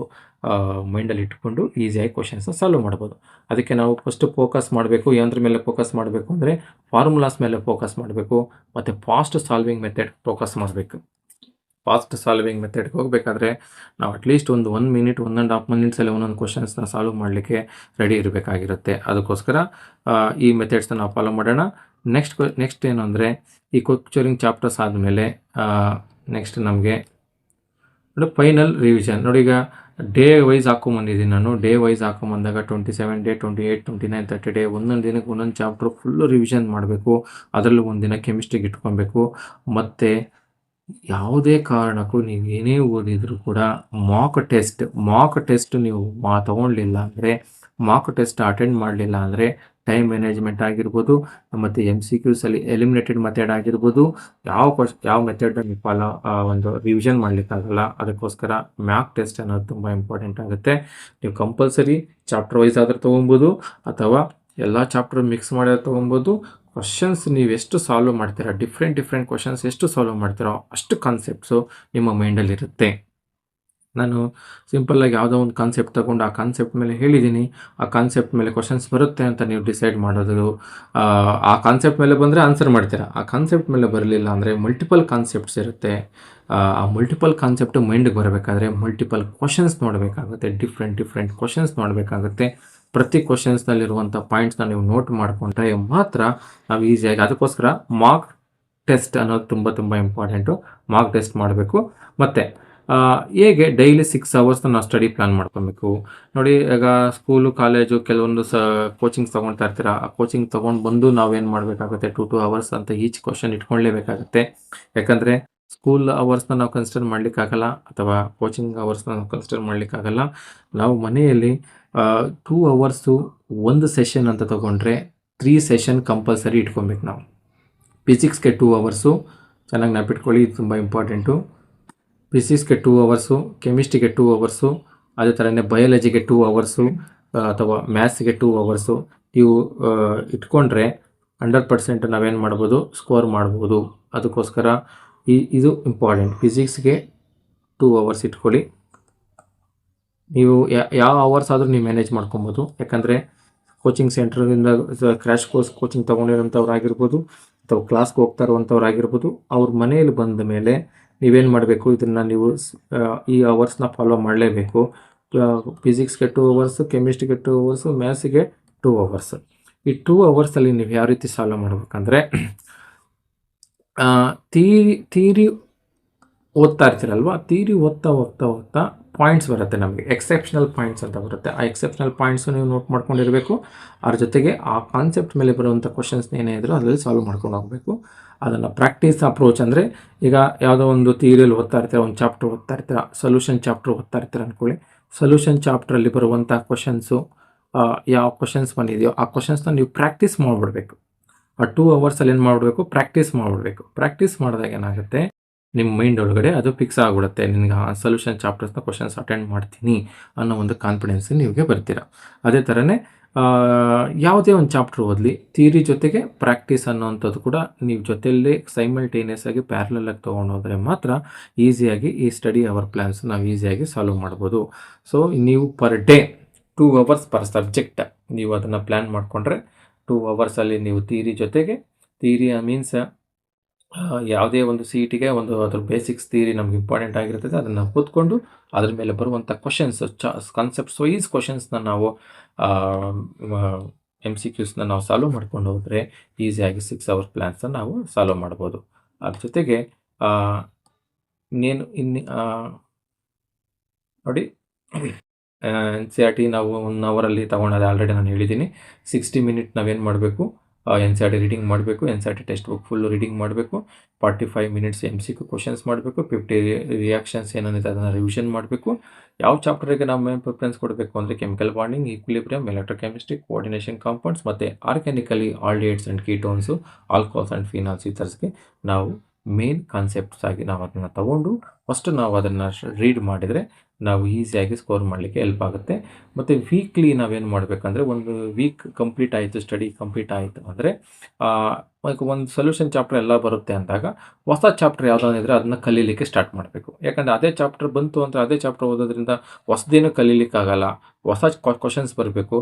ಮೈಂಡಲ್ಲಿ ಇಟ್ಕೊಂಡು ಈಸಿಯಾಗಿ ಕ್ವಶನ್ಸ್‌ನ ಸಾಲ್ವ್ ಮಾಡ್ಬೋದು. ಅದಕ್ಕೆ ನಾವು ಫಸ್ಟು ಫೋಕಸ್ ಮಾಡಬೇಕು. ಏನದ್ರ ಮೇಲೆ ಫೋಕಸ್ ಮಾಡಬೇಕು ಅಂದರೆ ಫಾರ್ಮುಲಾಸ್ ಮೇಲೆ ಫೋಕಸ್ ಮಾಡಬೇಕು ಮತ್ತು ಫಾಸ್ಟ್ ಸಾಲ್ವಿಂಗ್ ಮೆಥಡ್ ಫೋಕಸ್ ಮಾಡಬೇಕು. ಫಾಸ್ಟ್ ಸಾಲ್ವಿಂಗ್ ಮೆಥಡ್ಗೆ ಹೋಗಬೇಕಾದ್ರೆ ನಾವು ಅಟ್ಲೀಸ್ಟ್ ಒಂದು 1 ಮಿನಿಟ್, 1.5 ಮಿನಿಟ್ಸಲ್ಲಿ ಒಂದೊಂದು ಕ್ವಶನ್ಸ್ನ ಸಾಲ್ವ್ ಮಾಡಲಿಕ್ಕೆ ರೆಡಿ ಇರಬೇಕಾಗಿರುತ್ತೆ. ಅದಕ್ಕೋಸ್ಕರ ಈ ಮೆಥಡ್ಸ್ನ ನಾವು ಫಾಲೋ ಮಾಡೋಣ. ನೆಕ್ಸ್ಟ್ ಏನು ಅಂದರೆ, ಈ ಕ್ವಶ್ಚರಿಂಗ್ ಚಾಪ್ಟರ್ಸ್ ಆದಮೇಲೆ ನೆಕ್ಸ್ಟ್ ನಮಗೆ ಫೈನಲ್ ರಿವಿಷನ್. ನೋಡಿ, ಈಗ ಡೇ ವೈಸ್ ಹಾಕೊಂಬಂದಿದ್ದೀನಿ ನಾನು. ಡೇ ವೈಸ್ ಹಾಕೊಂಬಂದಾಗ 27 ಡೇ, 28, 29, 30 ಡೇ ಒಂದೊಂದು ದಿನಕ್ಕೆ ಒಂದೊಂದು ಚಾಪ್ಟ್ರು ಫುಲ್ಲು ರಿವಿಷನ್ ಮಾಡಬೇಕು. ಅದರಲ್ಲೂ ಒಂದಿನ ಕೆಮಿಸ್ಟ್ರಿಗೆ ಇಟ್ಕೊಬೇಕು. ಮತ್ತು ಯಾವುದೇ ಕಾರಣಕ್ಕೂ ನೀವು ಏನೇ ಓದಿದರೂ ಕೂಡ ಮಾಕ್ ಟೆಸ್ಟ್ ನೀವು ತೊಗೊಳ್ಲಿಲ್ಲ ಅಂದರೆ, ಮಾಕ್ ಟೆಸ್ಟ್ ಅಟೆಂಡ್ ಮಾಡಲಿಲ್ಲ ಅಂದರೆ ಟೈಮ್ ಮ್ಯಾನೇಜ್ಮೆಂಟ್ ಆಗಿರ್ಬೋದು, ಮತ್ತು MCQಸಲ್ಲಿ ಎಲಿಮಿನೇಟೆಡ್ ಮೆಥಡ್ ಆಗಿರ್ಬೋದು, ಯಾವ ಮೆಥಡ್ನ ನೀವು ಒಂದು ರಿವಿಷನ್ ಮಾಡಲಿಕ್ಕಾಗಲ್ಲ. ಅದಕ್ಕೋಸ್ಕರ ಮಾಕ್ ಟೆಸ್ಟ್ ಅನ್ನೋದು ತುಂಬ ಇಂಪಾರ್ಟೆಂಟ್ ಆಗುತ್ತೆ. ನೀವು ಕಂಪಲ್ಸರಿ ಚಾಪ್ಟರ್ ವೈಸ್ ಆದರೂ ತೊಗೊಬೋದು, ಅಥವಾ ಎಲ್ಲ ಚಾಪ್ಟರ್ ಮಿಕ್ಸ್ ಮಾಡೋದು ತೊಗೊಬೋದು. ಕ್ವಶನ್ಸ್ ನೀವು ಎಷ್ಟು ಸಾಲ್ವ್ ಮಾಡ್ತೀರಾ, ಡಿಫ್ರೆಂಟ್ ಕ್ವಶನ್ಸ್ ಎಷ್ಟು ಸಾಲ್ವ್ ಮಾಡ್ತೀರೋ ಅಷ್ಟು ಕಾನ್ಸೆಪ್ಟ್ಸು ನಿಮ್ಮ ಮೈಂಡಲ್ಲಿರುತ್ತೆ. ನಾನು ಸಿಂಪಲ್ಲಾಗಿ ಯಾವುದೋ ಒಂದು ಕಾನ್ಸೆಪ್ಟ್ ತೊಗೊಂಡು ಆ ಕಾನ್ಸೆಪ್ಟ್ ಮೇಲೆ ಹೇಳಿದ್ದೀನಿ, ಆ ಕಾನ್ಸೆಪ್ಟ್ ಮೇಲೆ ಕ್ವಶನ್ಸ್ ಬರುತ್ತೆ ಅಂತ ನೀವು ಡಿಸೈಡ್ ಮಾಡೋದು. ಆ ಕಾನ್ಸೆಪ್ಟ್ ಮೇಲೆ ಬಂದರೆ ಆನ್ಸರ್ ಮಾಡ್ತೀರಾ, ಆ ಕಾನ್ಸೆಪ್ಟ್ ಮೇಲೆ ಬರಲಿಲ್ಲ ಅಂದರೆ ಮಲ್ಟಿಪಲ್ ಕಾನ್ಸೆಪ್ಟ್ಸ್ ಇರುತ್ತೆ. ಆ ಮಲ್ಟಿಪಲ್ ಕಾನ್ಸೆಪ್ಟು ಮೈಂಡಿಗೆ ಬರಬೇಕಾದ್ರೆ ಮಲ್ಟಿಪಲ್ ಕ್ವಶನ್ಸ್ ನೋಡಬೇಕಾಗುತ್ತೆ, ಡಿಫ್ರೆಂಟ್ ಕ್ವಶನ್ಸ್ ನೋಡಬೇಕಾಗುತ್ತೆ. ಪ್ರತಿ ಕ್ವಶನ್ಸ್ನಲ್ಲಿರುವಂಥ ಪಾಯಿಂಟ್ಸ್ನ ನೀವು ನೋಟ್ ಮಾಡಿಕೊಂಡ್ರೆ ಮಾತ್ರ ನಾವು ಈಸಿಯಾಗಿ, ಅದಕ್ಕೋಸ್ಕರ ಮಾರ್ಕ್ ಟೆಸ್ಟ್ ಅನ್ನೋದು ತುಂಬ ಇಂಪಾರ್ಟೆಂಟು. ಮಾರ್ಕ್ ಟೆಸ್ಟ್ ಮಾಡಬೇಕು. ಮತ್ತು ಹೇಗೆ ಡೈಲಿ 6 ಅವರ್ಸ್ನ ನಾವು ಸ್ಟಡಿ ಪ್ಲ್ಯಾನ್ ಮಾಡ್ಕೊಬೇಕು. ನೋಡಿ, ಈಗ ಸ್ಕೂಲು, ಕಾಲೇಜು ಕೆಲವೊಂದು ಕೋಚಿಂಗ್ಸ್ ತೊಗೊಳ್ತಾ ಇರ್ತೀರ. ಆ ಕೋಚಿಂಗ್ ತೊಗೊಂಡು ಬಂದು ನಾವೇನು ಮಾಡಬೇಕಾಗುತ್ತೆ, 2 ಅವರ್ಸ್ ಅಂತ ಈಚ್ ಕ್ವಶನ್ ಇಟ್ಕೊಳ್ಳೇಬೇಕಾಗುತ್ತೆ. ಯಾಕಂದರೆ ಸ್ಕೂಲ್ ಅವರ್ಸ್ನ ನಾವು ಕನ್ಸಿಡರ್ ಮಾಡಲಿಕ್ಕಾಗಲ್ಲ, ಅಥವಾ ಕೋಚಿಂಗ್ ಅವರ್ಸ್ನ ನಾವು ಕನ್ಸಿಡರ್ ಮಾಡಲಿಕ್ಕಾಗಲ್ಲ. ನಾವು ಮನೆಯಲ್ಲಿ 2 ಅವರ್ಸು ಒಂದು ಸೆಷನ್ ಅಂತ ತೊಗೊಂಡ್ರೆ 3 ಸೆಷನ್ ಕಂಪಲ್ಸರಿ ಇಟ್ಕೊಬೇಕು ನಾವು. ಫಿಸಿಕ್ಸ್ಗೆ 2 ಅವರ್ಸು, ಚೆನ್ನಾಗಿ ನೆನಪಿಟ್ಕೊಳ್ಳಿ, ಇದು ತುಂಬ ಇಂಪಾರ್ಟೆಂಟು. ಫಿಸಿಕ್ಸ್ಗೆ 2 ಅವರ್ಸು, ಕೆಮಿಸ್ಟ್ರಿಗೆ 2 ಅವರ್ಸು, ಅದೇ ಥರನೇ ಬಯಾಲಜಿಗೆ 2 ಅವರ್ಸು, ಅಥವಾ ಮ್ಯಾಥ್ಸ್ಗೆ 2 ಅವರ್ಸು. ಇವು ಇಟ್ಕೊಂಡ್ರೆ 100% ನಾವೇನು ಮಾಡ್ಬೋದು, ಸ್ಕೋರ್ ಮಾಡ್ಬೋದು. ಅದಕ್ಕೋಸ್ಕರ ಇದು ಇಂಪಾರ್ಟೆಂಟ್. ಫಿಸಿಕ್ಸ್ಗೆ 2 ಅವರ್ಸ್ ಇಟ್ಕೊಳ್ಳಿ. ನೀವು ಯಾವ ಅವರ್ಸ್ ಆದರೂ ನೀವು ಮ್ಯಾನೇಜ್ ಮಾಡ್ಕೊಬೋದು. ಯಾಕಂದರೆ ಕೋಚಿಂಗ್ ಸೆಂಟ್ರಿಂದ ಕ್ರ್ಯಾಶ್ ಕೋರ್ಸ್ ಕೋಚಿಂಗ್ ತೊಗೊಂಡಿರೋಂಥವ್ರು ಆಗಿರ್ಬೋದು, ಅಥವಾ ಕ್ಲಾಸ್ಗೆ ಹೋಗ್ತಾ ಇರುವಂಥವ್ರು ಆಗಿರ್ಬೋದು, ಅವ್ರ ಮನೆಯಲ್ಲಿ ಬಂದ ಮೇಲೆ ನೀವೇನು ಮಾಡಬೇಕು, ಇದನ್ನು ನೀವು ಈ ಅವರ್ಸ್ನ ಫಾಲೋ ಮಾಡಲೇಬೇಕು. ಫಿಸಿಕ್ಸ್ಗೆ 2 ಅವರ್ಸು, ಕೆಮಿಸ್ಟ್ರಿಗೆ 2 ಅವರ್ಸು, ಮ್ಯಾಥ್ಸಿಗೆ 2 ಅವರ್ಸ್. ಈ 2 ಅವರ್ಸಲ್ಲಿ ನೀವು ಯಾವ ರೀತಿ ಸಾಲ್ವ್ ಮಾಡಬೇಕಂದ್ರೆ, ಥಿಯರಿ ಓದ್ತಾ ಇರ್ತೀರಲ್ವ, ಥಿಯರಿ ಓದ್ತಾ ಪಾಯಿಂಟ್ಸ್ ಬರುತ್ತೆ ನಮಗೆ, ಎಕ್ಸೆಪ್ಷನಲ್ ಪಾಯಿಂಟ್ಸ್ ಅಂತ ಬರುತ್ತೆ. ಆ ಎಕ್ಸೆಪ್ಷನಲ್ ಪಾಯಿಂಟ್ಸು ನೀವು ನೋಟ್ ಮಾಡ್ಕೊಂಡಿರಬೇಕು. ಅದ್ರ ಜೊತೆಗೆ ಆ ಕಾನ್ಸೆಪ್ಟ್ ಮೇಲೆ ಬರುವಂಥ ಕ್ವಶನ್ಸ್ ಏನೇ ಇದ್ದರೂ ಅದರಲ್ಲಿ ಸಾಲ್ವ್ ಮಾಡ್ಕೊಂಡು ಹೋಗಬೇಕು. ಅದನ್ನು ಪ್ರಾಕ್ಟೀಸ್ ಅಪ್ರೋಚ್ ಅಂದರೆ, ಈಗ ಯಾವುದೋ ಒಂದು ಥಿಯರಿಯಲ್ಲಿ ಓದ್ತಾ ಇರ್ತೀರ, ಒಂದು ಚಾಪ್ಟರ್ ಓದ್ತಾ ಇರ್ತೀರ, ಸೊಲ್ಯೂಷನ್ ಚಾಪ್ಟರ್ ಓದ್ತಾ ಇರ್ತೀರ ಅಂದ್ಕೊಳ್ಳಿ. ಸೊಲ್ಯೂಷನ್ ಚಾಪ್ಟ್ರಲ್ಲಿ ಬರುವಂಥ ಕ್ವಶನ್ಸು, ಯಾವ ಕ್ವಶನ್ಸ್ ಬಂದಿದೆಯೋ ಆ ಕ್ವಶನ್ಸ್ನ ನೀವು ಪ್ರಾಕ್ಟೀಸ್ ಮಾಡಿಬಿಡ್ಬೇಕು. ಆ 2 ಅವರ್ಸಲ್ಲಿ ಏನು ಮಾಡಿಬಿಡ್ಬೇಕು, ಪ್ರಾಕ್ಟೀಸ್ ಮಾಡಿಬಿಡ್ಬೇಕು. ಪ್ರಾಕ್ಟೀಸ್ ಮಾಡಿದಾಗ ಏನಾಗುತ್ತೆ, ನಿಮ್ಮ ಮೈಂಡ್ ಒಳಗಡೆ ಅದು ಫಿಕ್ಸ್ ಆಗಿಬಿಡುತ್ತೆ. ನಿನಗೆ ಆ ಸೊಲ್ಯೂಷನ್ ಚಾಪ್ಟರ್ಸ್ನ ಕ್ವಶನ್ಸ್ ಅಟೆಂಡ್ ಮಾಡ್ತೀನಿ ಅನ್ನೋ ಒಂದು ಕಾನ್ಫಿಡೆನ್ಸ್ ನಿಮಗೆ ಬರ್ತೀರ. ಅದೇ ಥರನೇ ಯಾವುದೇ ಒಂದು ಚಾಪ್ಟರ್ ಓದಲಿ, ಥಿಯರಿ ಜೊತೆಗೆ ಪ್ರಾಕ್ಟೀಸ್ ಅನ್ನೋವಂಥದ್ದು ಕೂಡ ನೀವು ಜೊತೆಯಲ್ಲೇ ಸೈಮಲ್ಟೇನಿಯಸ್ ಆಗಿ ಪ್ಯಾರಲಲ್ಲಾಗಿ ತೊಗೊಂಡೋದ್ರೆ ಮಾತ್ರ ಈಸಿಯಾಗಿ ಈ ಸ್ಟಡಿ ಅವರ್ ಪ್ಲ್ಯಾನ್ಸ್ ನಾವು ಈಸಿಯಾಗಿ ಸಾಲ್ವ್ ಮಾಡ್ಬೋದು. ಸೊ ನೀವು per day 2 hours per subject ನೀವು ಅದನ್ನು ಪ್ಲ್ಯಾನ್ ಮಾಡಿಕೊಂಡ್ರೆ 2 ಅವರ್ಸಲ್ಲಿ ನೀವು ಥಿಯರಿ ಮೀನ್ಸ್ ಯಾವುದೇ ಒಂದು CETಗೆ ಒಂದು ಅದ್ರ ಬೇಸಿಕ್ಸ್ ಥಿಯರಿ ನಮ್ಗೆ ಇಂಪಾರ್ಟೆಂಟ್ ಆಗಿರ್ತದೆ. ಅದನ್ನು ಕೂತ್ಕೊಂಡು ಅದ್ರ ಮೇಲೆ ಬರುವಂಥ ಕ್ವಶನ್ಸ್, ಕಾನ್ಸೆಪ್ಟ್ಸ್ ವೈಸ್ ಕ್ವಶನ್ಸ್ನ ನಾವು MCQಸ್ನ ನಾವು ಸಾಲ್ವ್ ಮಾಡ್ಕೊಂಡು ಹೋದರೆ ಈಸಿಯಾಗಿ 6 ಅವರ್ ಪ್ಲ್ಯಾನ್ಸನ್ನು ನಾವು ಸಾಲ್ವ್ ಮಾಡ್ಬೋದು. ಅದ್ರ ಜೊತೆಗೆ ನೋಡಿ, NCERT ನಾವು 1 ಅವರಲ್ಲಿ ತೊಗೊಳೋದು ಆಲ್ರೆಡಿ ನಾನು ಹೇಳಿದ್ದೀನಿ. 60 ಮಿನಿಟ್ ನಾವೇನು ಮಾಡಬೇಕು, N C R T reading ಮಾಡಬೇಕು, N C R T textbook full reading ಮಾಡಬೇಕು, 45 ಮಿನಿಟ್ಸ್ MCQ ಕ್ವಶನ್ಸ್ ಮಾಡಬೇಕು, 50 ರಿಯಾಕ್ಷನ್ಸ್ ಏನೇನಿದೆ ಅದನ್ನು ರಿವಿಷನ್ ಮಾಡಬೇಕು. ಯಾವ ಚಾಪ್ಟರಿಗೆ ನಾವು ಮೇನ್ ಪ್ರಿಫರೆನ್ಸ್ ಕೊಡಬೇಕು ಅಂದರೆ chemical bonding, equilibrium, electrochemistry, coordination compounds ಮತ್ತು ಆರ್ಗ್ಯಾನಿಕಲಿ aldehydes and ketones, alcohols and phenols ಈ ಥರಸ್ಗೆ ನಾವು ಮೇನ್ ಕಾನ್ಸೆಪ್ಟ್ಸ್ ಆಗಿ ನಾವು ಅದನ್ನು ತಗೊಂಡು ಫಸ್ಟ್ ನಾವು ಅದನ್ನು ರೀಡ್ ಮಾಡಿದರೆ ನಾವು ಈಸಿಯಾಗಿ ಸ್ಕೋರ್ ಮಾಡಲಿಕ್ಕೆ ಹೆಲ್ಪ್ ಆಗುತ್ತೆ. ಮತ್ತು ವೀಕ್ಲಿ ನಾವೇನು ಮಾಡಬೇಕಂದ್ರೆ, ಒಂದು ವೀಕ್ ಕಂಪ್ಲೀಟ್ ಆಯಿತು, ಸ್ಟಡಿ ಕಂಪ್ಲೀಟ್ ಆಯಿತು ಅಂದರೆ ಒಂದು ಸೊಲ್ಯೂಷನ್ ಚಾಪ್ಟರ್ ಎಲ್ಲ ಬರುತ್ತೆ ಅಂದಾಗ ಹೊಸ ಚಾಪ್ಟರ್ ಯಾವುದಾದ್ರೆ ಅದನ್ನ ಕಲೀಲಿಕ್ಕೆ ಸ್ಟಾರ್ಟ್ ಮಾಡಬೇಕು. ಯಾಕಂದರೆ ಅದೇ ಚಾಪ್ಟರ್ ಬಂತು ಅಂದರೆ ಅದೇ ಚಾಪ್ಟರ್ ಓದೋದ್ರಿಂದ ಹೊಸದೇನು ಕಲೀಲಿಕ್ಕಾಗಲ್ಲ. ಹೊಸ ಕ್ವಶನ್ಸ್ ಬರಬೇಕು.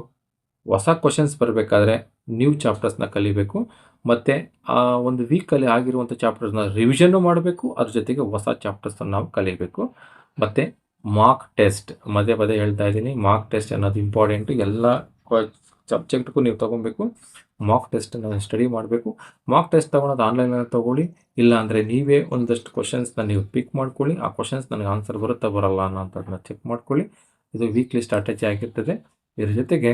ಹೊಸ ಕ್ವಶನ್ಸ್ ಬರಬೇಕಾದ್ರೆ ನ್ಯೂ ಚಾಪ್ಟರ್ಸ್ನ ಕಲಿಬೇಕು. ಮತ್ತು ಆ ಒಂದು ವೀಕಲ್ಲಿ ಆಗಿರುವಂಥ ಚಾಪ್ಟರ್ಸ್ನ ರಿವಿಷನ್ನು ಮಾಡಬೇಕು. ಅದ್ರ ಜೊತೆಗೆ ಹೊಸ ಚಾಪ್ಟರ್ಸನ್ನು ನಾವು ಕಲಿಬೇಕು. ಮತ್ತು ಮಾರ್ಕ್ ಟೆಸ್ಟ್ ಪದೇ ಪದೇ ಹೇಳ್ತಾ ಇದ್ದೀನಿ, ಮಾರ್ಕ್ ಟೆಸ್ಟ್ ಅನ್ನೋದು ಇಂಪಾರ್ಟೆಂಟು. ಎಲ್ಲ ಸಬ್ಜೆಕ್ಟ್ಗೂ ನೀವು ತೊಗೊಬೇಕು. ಮಾರ್ಕ್ ಟೆಸ್ಟನ್ನು ಸ್ಟಡಿ ಮಾಡಬೇಕು. ಮಾರ್ಕ್ ಟೆಸ್ಟ್ ತೊಗೊಳೋದು ಆನ್ಲೈನಲ್ಲಿ ತೊಗೊಳ್ಳಿ, ಇಲ್ಲ ಅಂದರೆ ನೀವೇ ಒಂದಷ್ಟು ಕ್ವಶನ್ಸ್ನ ನೀವು ಪಿಕ್ ಮಾಡ್ಕೊಳ್ಳಿ. ಆ ಕ್ವಶನ್ಸ್ ನನಗೆ ಆನ್ಸರ್ ಬರುತ್ತಾ ಬರಲ್ಲ ಅನ್ನೋಂಥದ್ದನ್ನ ಚೆಕ್ ಮಾಡ್ಕೊಳ್ಳಿ. ಇದು ವೀಕ್ಲಿ ಸ್ಟ್ರಾಟಜಿ ಆಗಿರ್ತದೆ. ಇದ್ರ ಜೊತೆಗೆ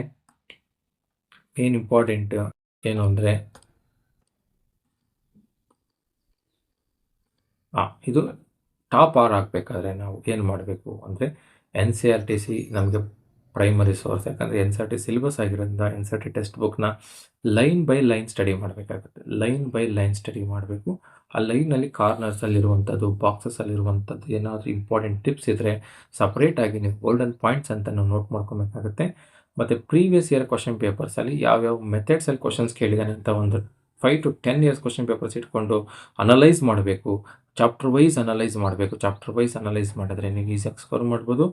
ಮೇನ್ ಇಂಪಾರ್ಟೆಂಟ್ ಏನು ಅಂದರೆ ಇದು ಟಾಪ್ ಆರ್ ಆಗಬೇಕಾದ್ರೆ ನಾವು ಏನು ಮಾಡಬೇಕು ಅಂದರೆ NCERT ನಮಗೆ ಪ್ರೈಮರಿ ಸೋರ್ಸ್. ಯಾಕಂದರೆ NCERT ಸಿಲೆಬಸ್ ಆಗಿರೋದ್ರಿಂದ NCERT ಟೆಕ್ಸ್ಟ್ ಬುಕ್ನ ಲೈನ್ ಬೈ ಲೈನ್ ಸ್ಟಡಿ ಮಾಡಬೇಕಾಗುತ್ತೆ. ಲೈನ್ ಬೈ ಲೈನ್ ಸ್ಟಡಿ ಮಾಡಬೇಕು. ಆ ಲೈನಲ್ಲಿ ಕಾರ್ನರ್ಸಲ್ಲಿರುವಂಥದ್ದು, ಬಾಕ್ಸಸ್ಸಲ್ಲಿರುವಂಥದ್ದು ಏನಾದರೂ ಇಂಪಾರ್ಟೆಂಟ್ ಟಿಪ್ಸ್ ಇದ್ದರೆ ಸಪ್ರೇಟಾಗಿ ನೀವು ಗೋಲ್ಡನ್ ಪಾಯಿಂಟ್ಸ್ ಅಂತ ನಾವು ನೋಟ್ ಮಾಡ್ಕೊಬೇಕಾಗುತ್ತೆ. ಮತ್ತು ಪ್ರೀವಿಯಸ್ ಇಯರ್ ಕ್ವಶನ್ ಪೇಪರ್ಸಲ್ಲಿ ಯಾವ್ಯಾವ ಮೆಥಡ್ಸಲ್ಲಿ ಕ್ವಶನ್ಸ್ ಕೇಳಿದ್ದಾನೆ ಅಂತ ಒಂದು 5 to 10 ಇಯರ್ಸ್ ಕ್ವಶನ್ ಪೇಪರ್ಸ್ ಇಟ್ಕೊಂಡು ಅನಲೈಸ್ ಮಾಡಬೇಕು. ಚಾಪ್ಟರ್ ವೈಸ್ ಅನಲೈಸ್ ಮಾಡಬೇಕು. ಚಾಪ್ಟರ್ ವೈಸ್ ಅನಲೈಸ್ ಮಾಡಿದ್ರೆ ನೀವು ಈಸಿಯಾಗಿ ಸ್ಕೋರ್ ಮಾಡ್ಬೋದು.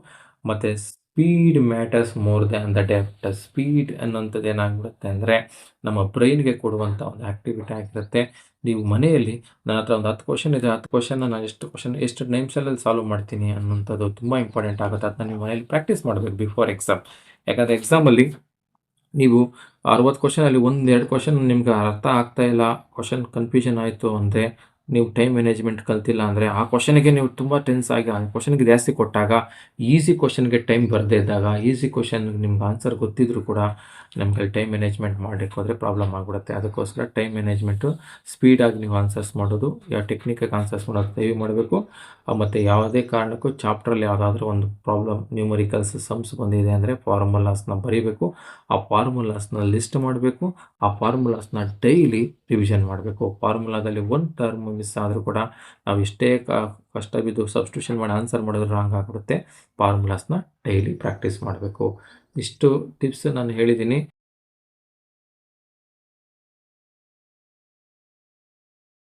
ಮತ್ತು speed matters more than the depth. Speed ಅನ್ನೋಂಥದ್ದು ಏನಾಗ್ಬಿಡುತ್ತೆ ಅಂದರೆ ನಮ್ಮ ಬ್ರೈನ್ಗೆ ಕೊಡುವಂಥ ಒಂದು ಆ್ಯಕ್ಟಿವಿಟಿ ಆಗಿರುತ್ತೆ. ನೀವು ಮನೆಯಲ್ಲಿ ನನ್ನ ಹತ್ರ ಒಂದು 10 ಕ್ವಶನ್ ಇದೆ, 10 ಕ್ವಶನ್ನ ನಾನು ಎಷ್ಟು ನಿಮಿಷದಲ್ಲಿ ಸಾಲ್ವ್ ಮಾಡ್ತೀನಿ ಅನ್ನೋಂಥದ್ದು ತುಂಬ ಇಂಪಾರ್ಟೆಂಟ್ ಆಗುತ್ತೆ. ಅದನ್ನ ನೀವು ಮನೇಲಿ ಪ್ರಾಕ್ಟೀಸ್ ಮಾಡಬೇಕು ಬಿಫೋರ್ ಎಕ್ಸಾಮ್. ಯಾಕಂದರೆ ಎಕ್ಸಾಮಲ್ಲಿ ನೀವು 60 ಕ್ವಶನಲ್ಲಿ 1-2 ಕ್ವಶನ್ ನಿಮ್ಗೆ ಅರ್ಥ ಆಗ್ತಾ ಇಲ್ಲ, ಕ್ವಶನ್ ಕನ್ಫ್ಯೂಷನ್ ಆಯಿತು ಅಂದರೆ, ನೀವು ಟೈಮ್ ಮ್ಯಾನೇಜ್ಮೆಂಟ್ ಕಲ್ತಿಲ್ಲ ಅಂದರೆ ಆ ಕ್ವಶನಿಗೆ ನೀವು ತುಂಬ ಟೆನ್ಸ್ ಆಗಿ ಆ ಕ್ವಶನ್ಗೆ ಜಾಸ್ತಿ ಕೊಟ್ಟಾಗ, ಈಸಿ ಕ್ವಶನ್ಗೆ ಟೈಮ್ ಬರದೇ ಇದ್ದಾಗ, ಈಸಿ ಕ್ವಶನ್ಗೆ ನಿಮ್ಗೆ ಆನ್ಸರ್ ಗೊತ್ತಿದ್ರೂ ಕೂಡ ನಮಗೆ ಟೈಮ್ ಮ್ಯಾನೇಜ್ಮೆಂಟ್ ಮಾಡಲಿಕ್ಕೆ ಹೋದರೆ ಪ್ರಾಬ್ಲಮ್ ಆಗಿಬಿಡುತ್ತೆ. ಅದಕ್ಕೋಸ್ಕರ ಟೈಮ್ ಮ್ಯಾನೇಜ್ಮೆಂಟು, ಸ್ಪೀಡಾಗಿ ನೀವು ಆನ್ಸರ್ಸ್ ಮಾಡೋದು, ಯಾವ ಟೆಕ್ನಿಕಾಗಿ ಆನ್ಸರ್ಸ್ ಮಾಡೋದು ದಯವು ಮಾಡಬೇಕು. ಮತ್ತು ಯಾವುದೇ ಕಾರಣಕ್ಕೂ ಚಾಪ್ಟ್ರಲ್ಲಿ ಯಾವುದಾದ್ರೂ ಒಂದು ಪ್ರಾಬ್ಲಮ್, ನ್ಯೂಮರಿಕಲ್ಸ್ ಸಮ್ಸ್ ಬಂದಿದೆ ಅಂದರೆ ಫಾರ್ಮುಲಾಸ್ನ ಬರೀಬೇಕು. ಆ ಫಾರ್ಮುಲಾಸ್ನ ಲಿಸ್ಟ್ ಮಾಡಬೇಕು. ಆ ಫಾರ್ಮುಲಾಸ್ನ ಡೈಲಿ ರಿವಿಷನ್ ಮಾಡಬೇಕು. ಫಾರ್ಮುಲಾದಲ್ಲಿ ಒಂದು ಟರ್ಮ್ ಮಿಸ್ ಆದರೂ ಕೂಡ ನಾವು ಎಷ್ಟೇ ಕಷ್ಟ ಬಿದ್ದು ಸಬ್ಸ್ಟಿಟ್ಯೂಷನ್ ಮಾಡಿ ಆನ್ಸರ್ ಮಾಡಿದ್ರೆ ರಾಂಗ್ ಆಗಿಬಿಡುತ್ತೆ. ಫಾರ್ಮುಲಾಸ್ನ ಡೈಲಿ ಪ್ರಾಕ್ಟೀಸ್ ಮಾಡಬೇಕು. ಇಷ್ಟು ಟಿಪ್ಸ್ ನಾನು ಹೇಳಿದ್ದೀನಿ.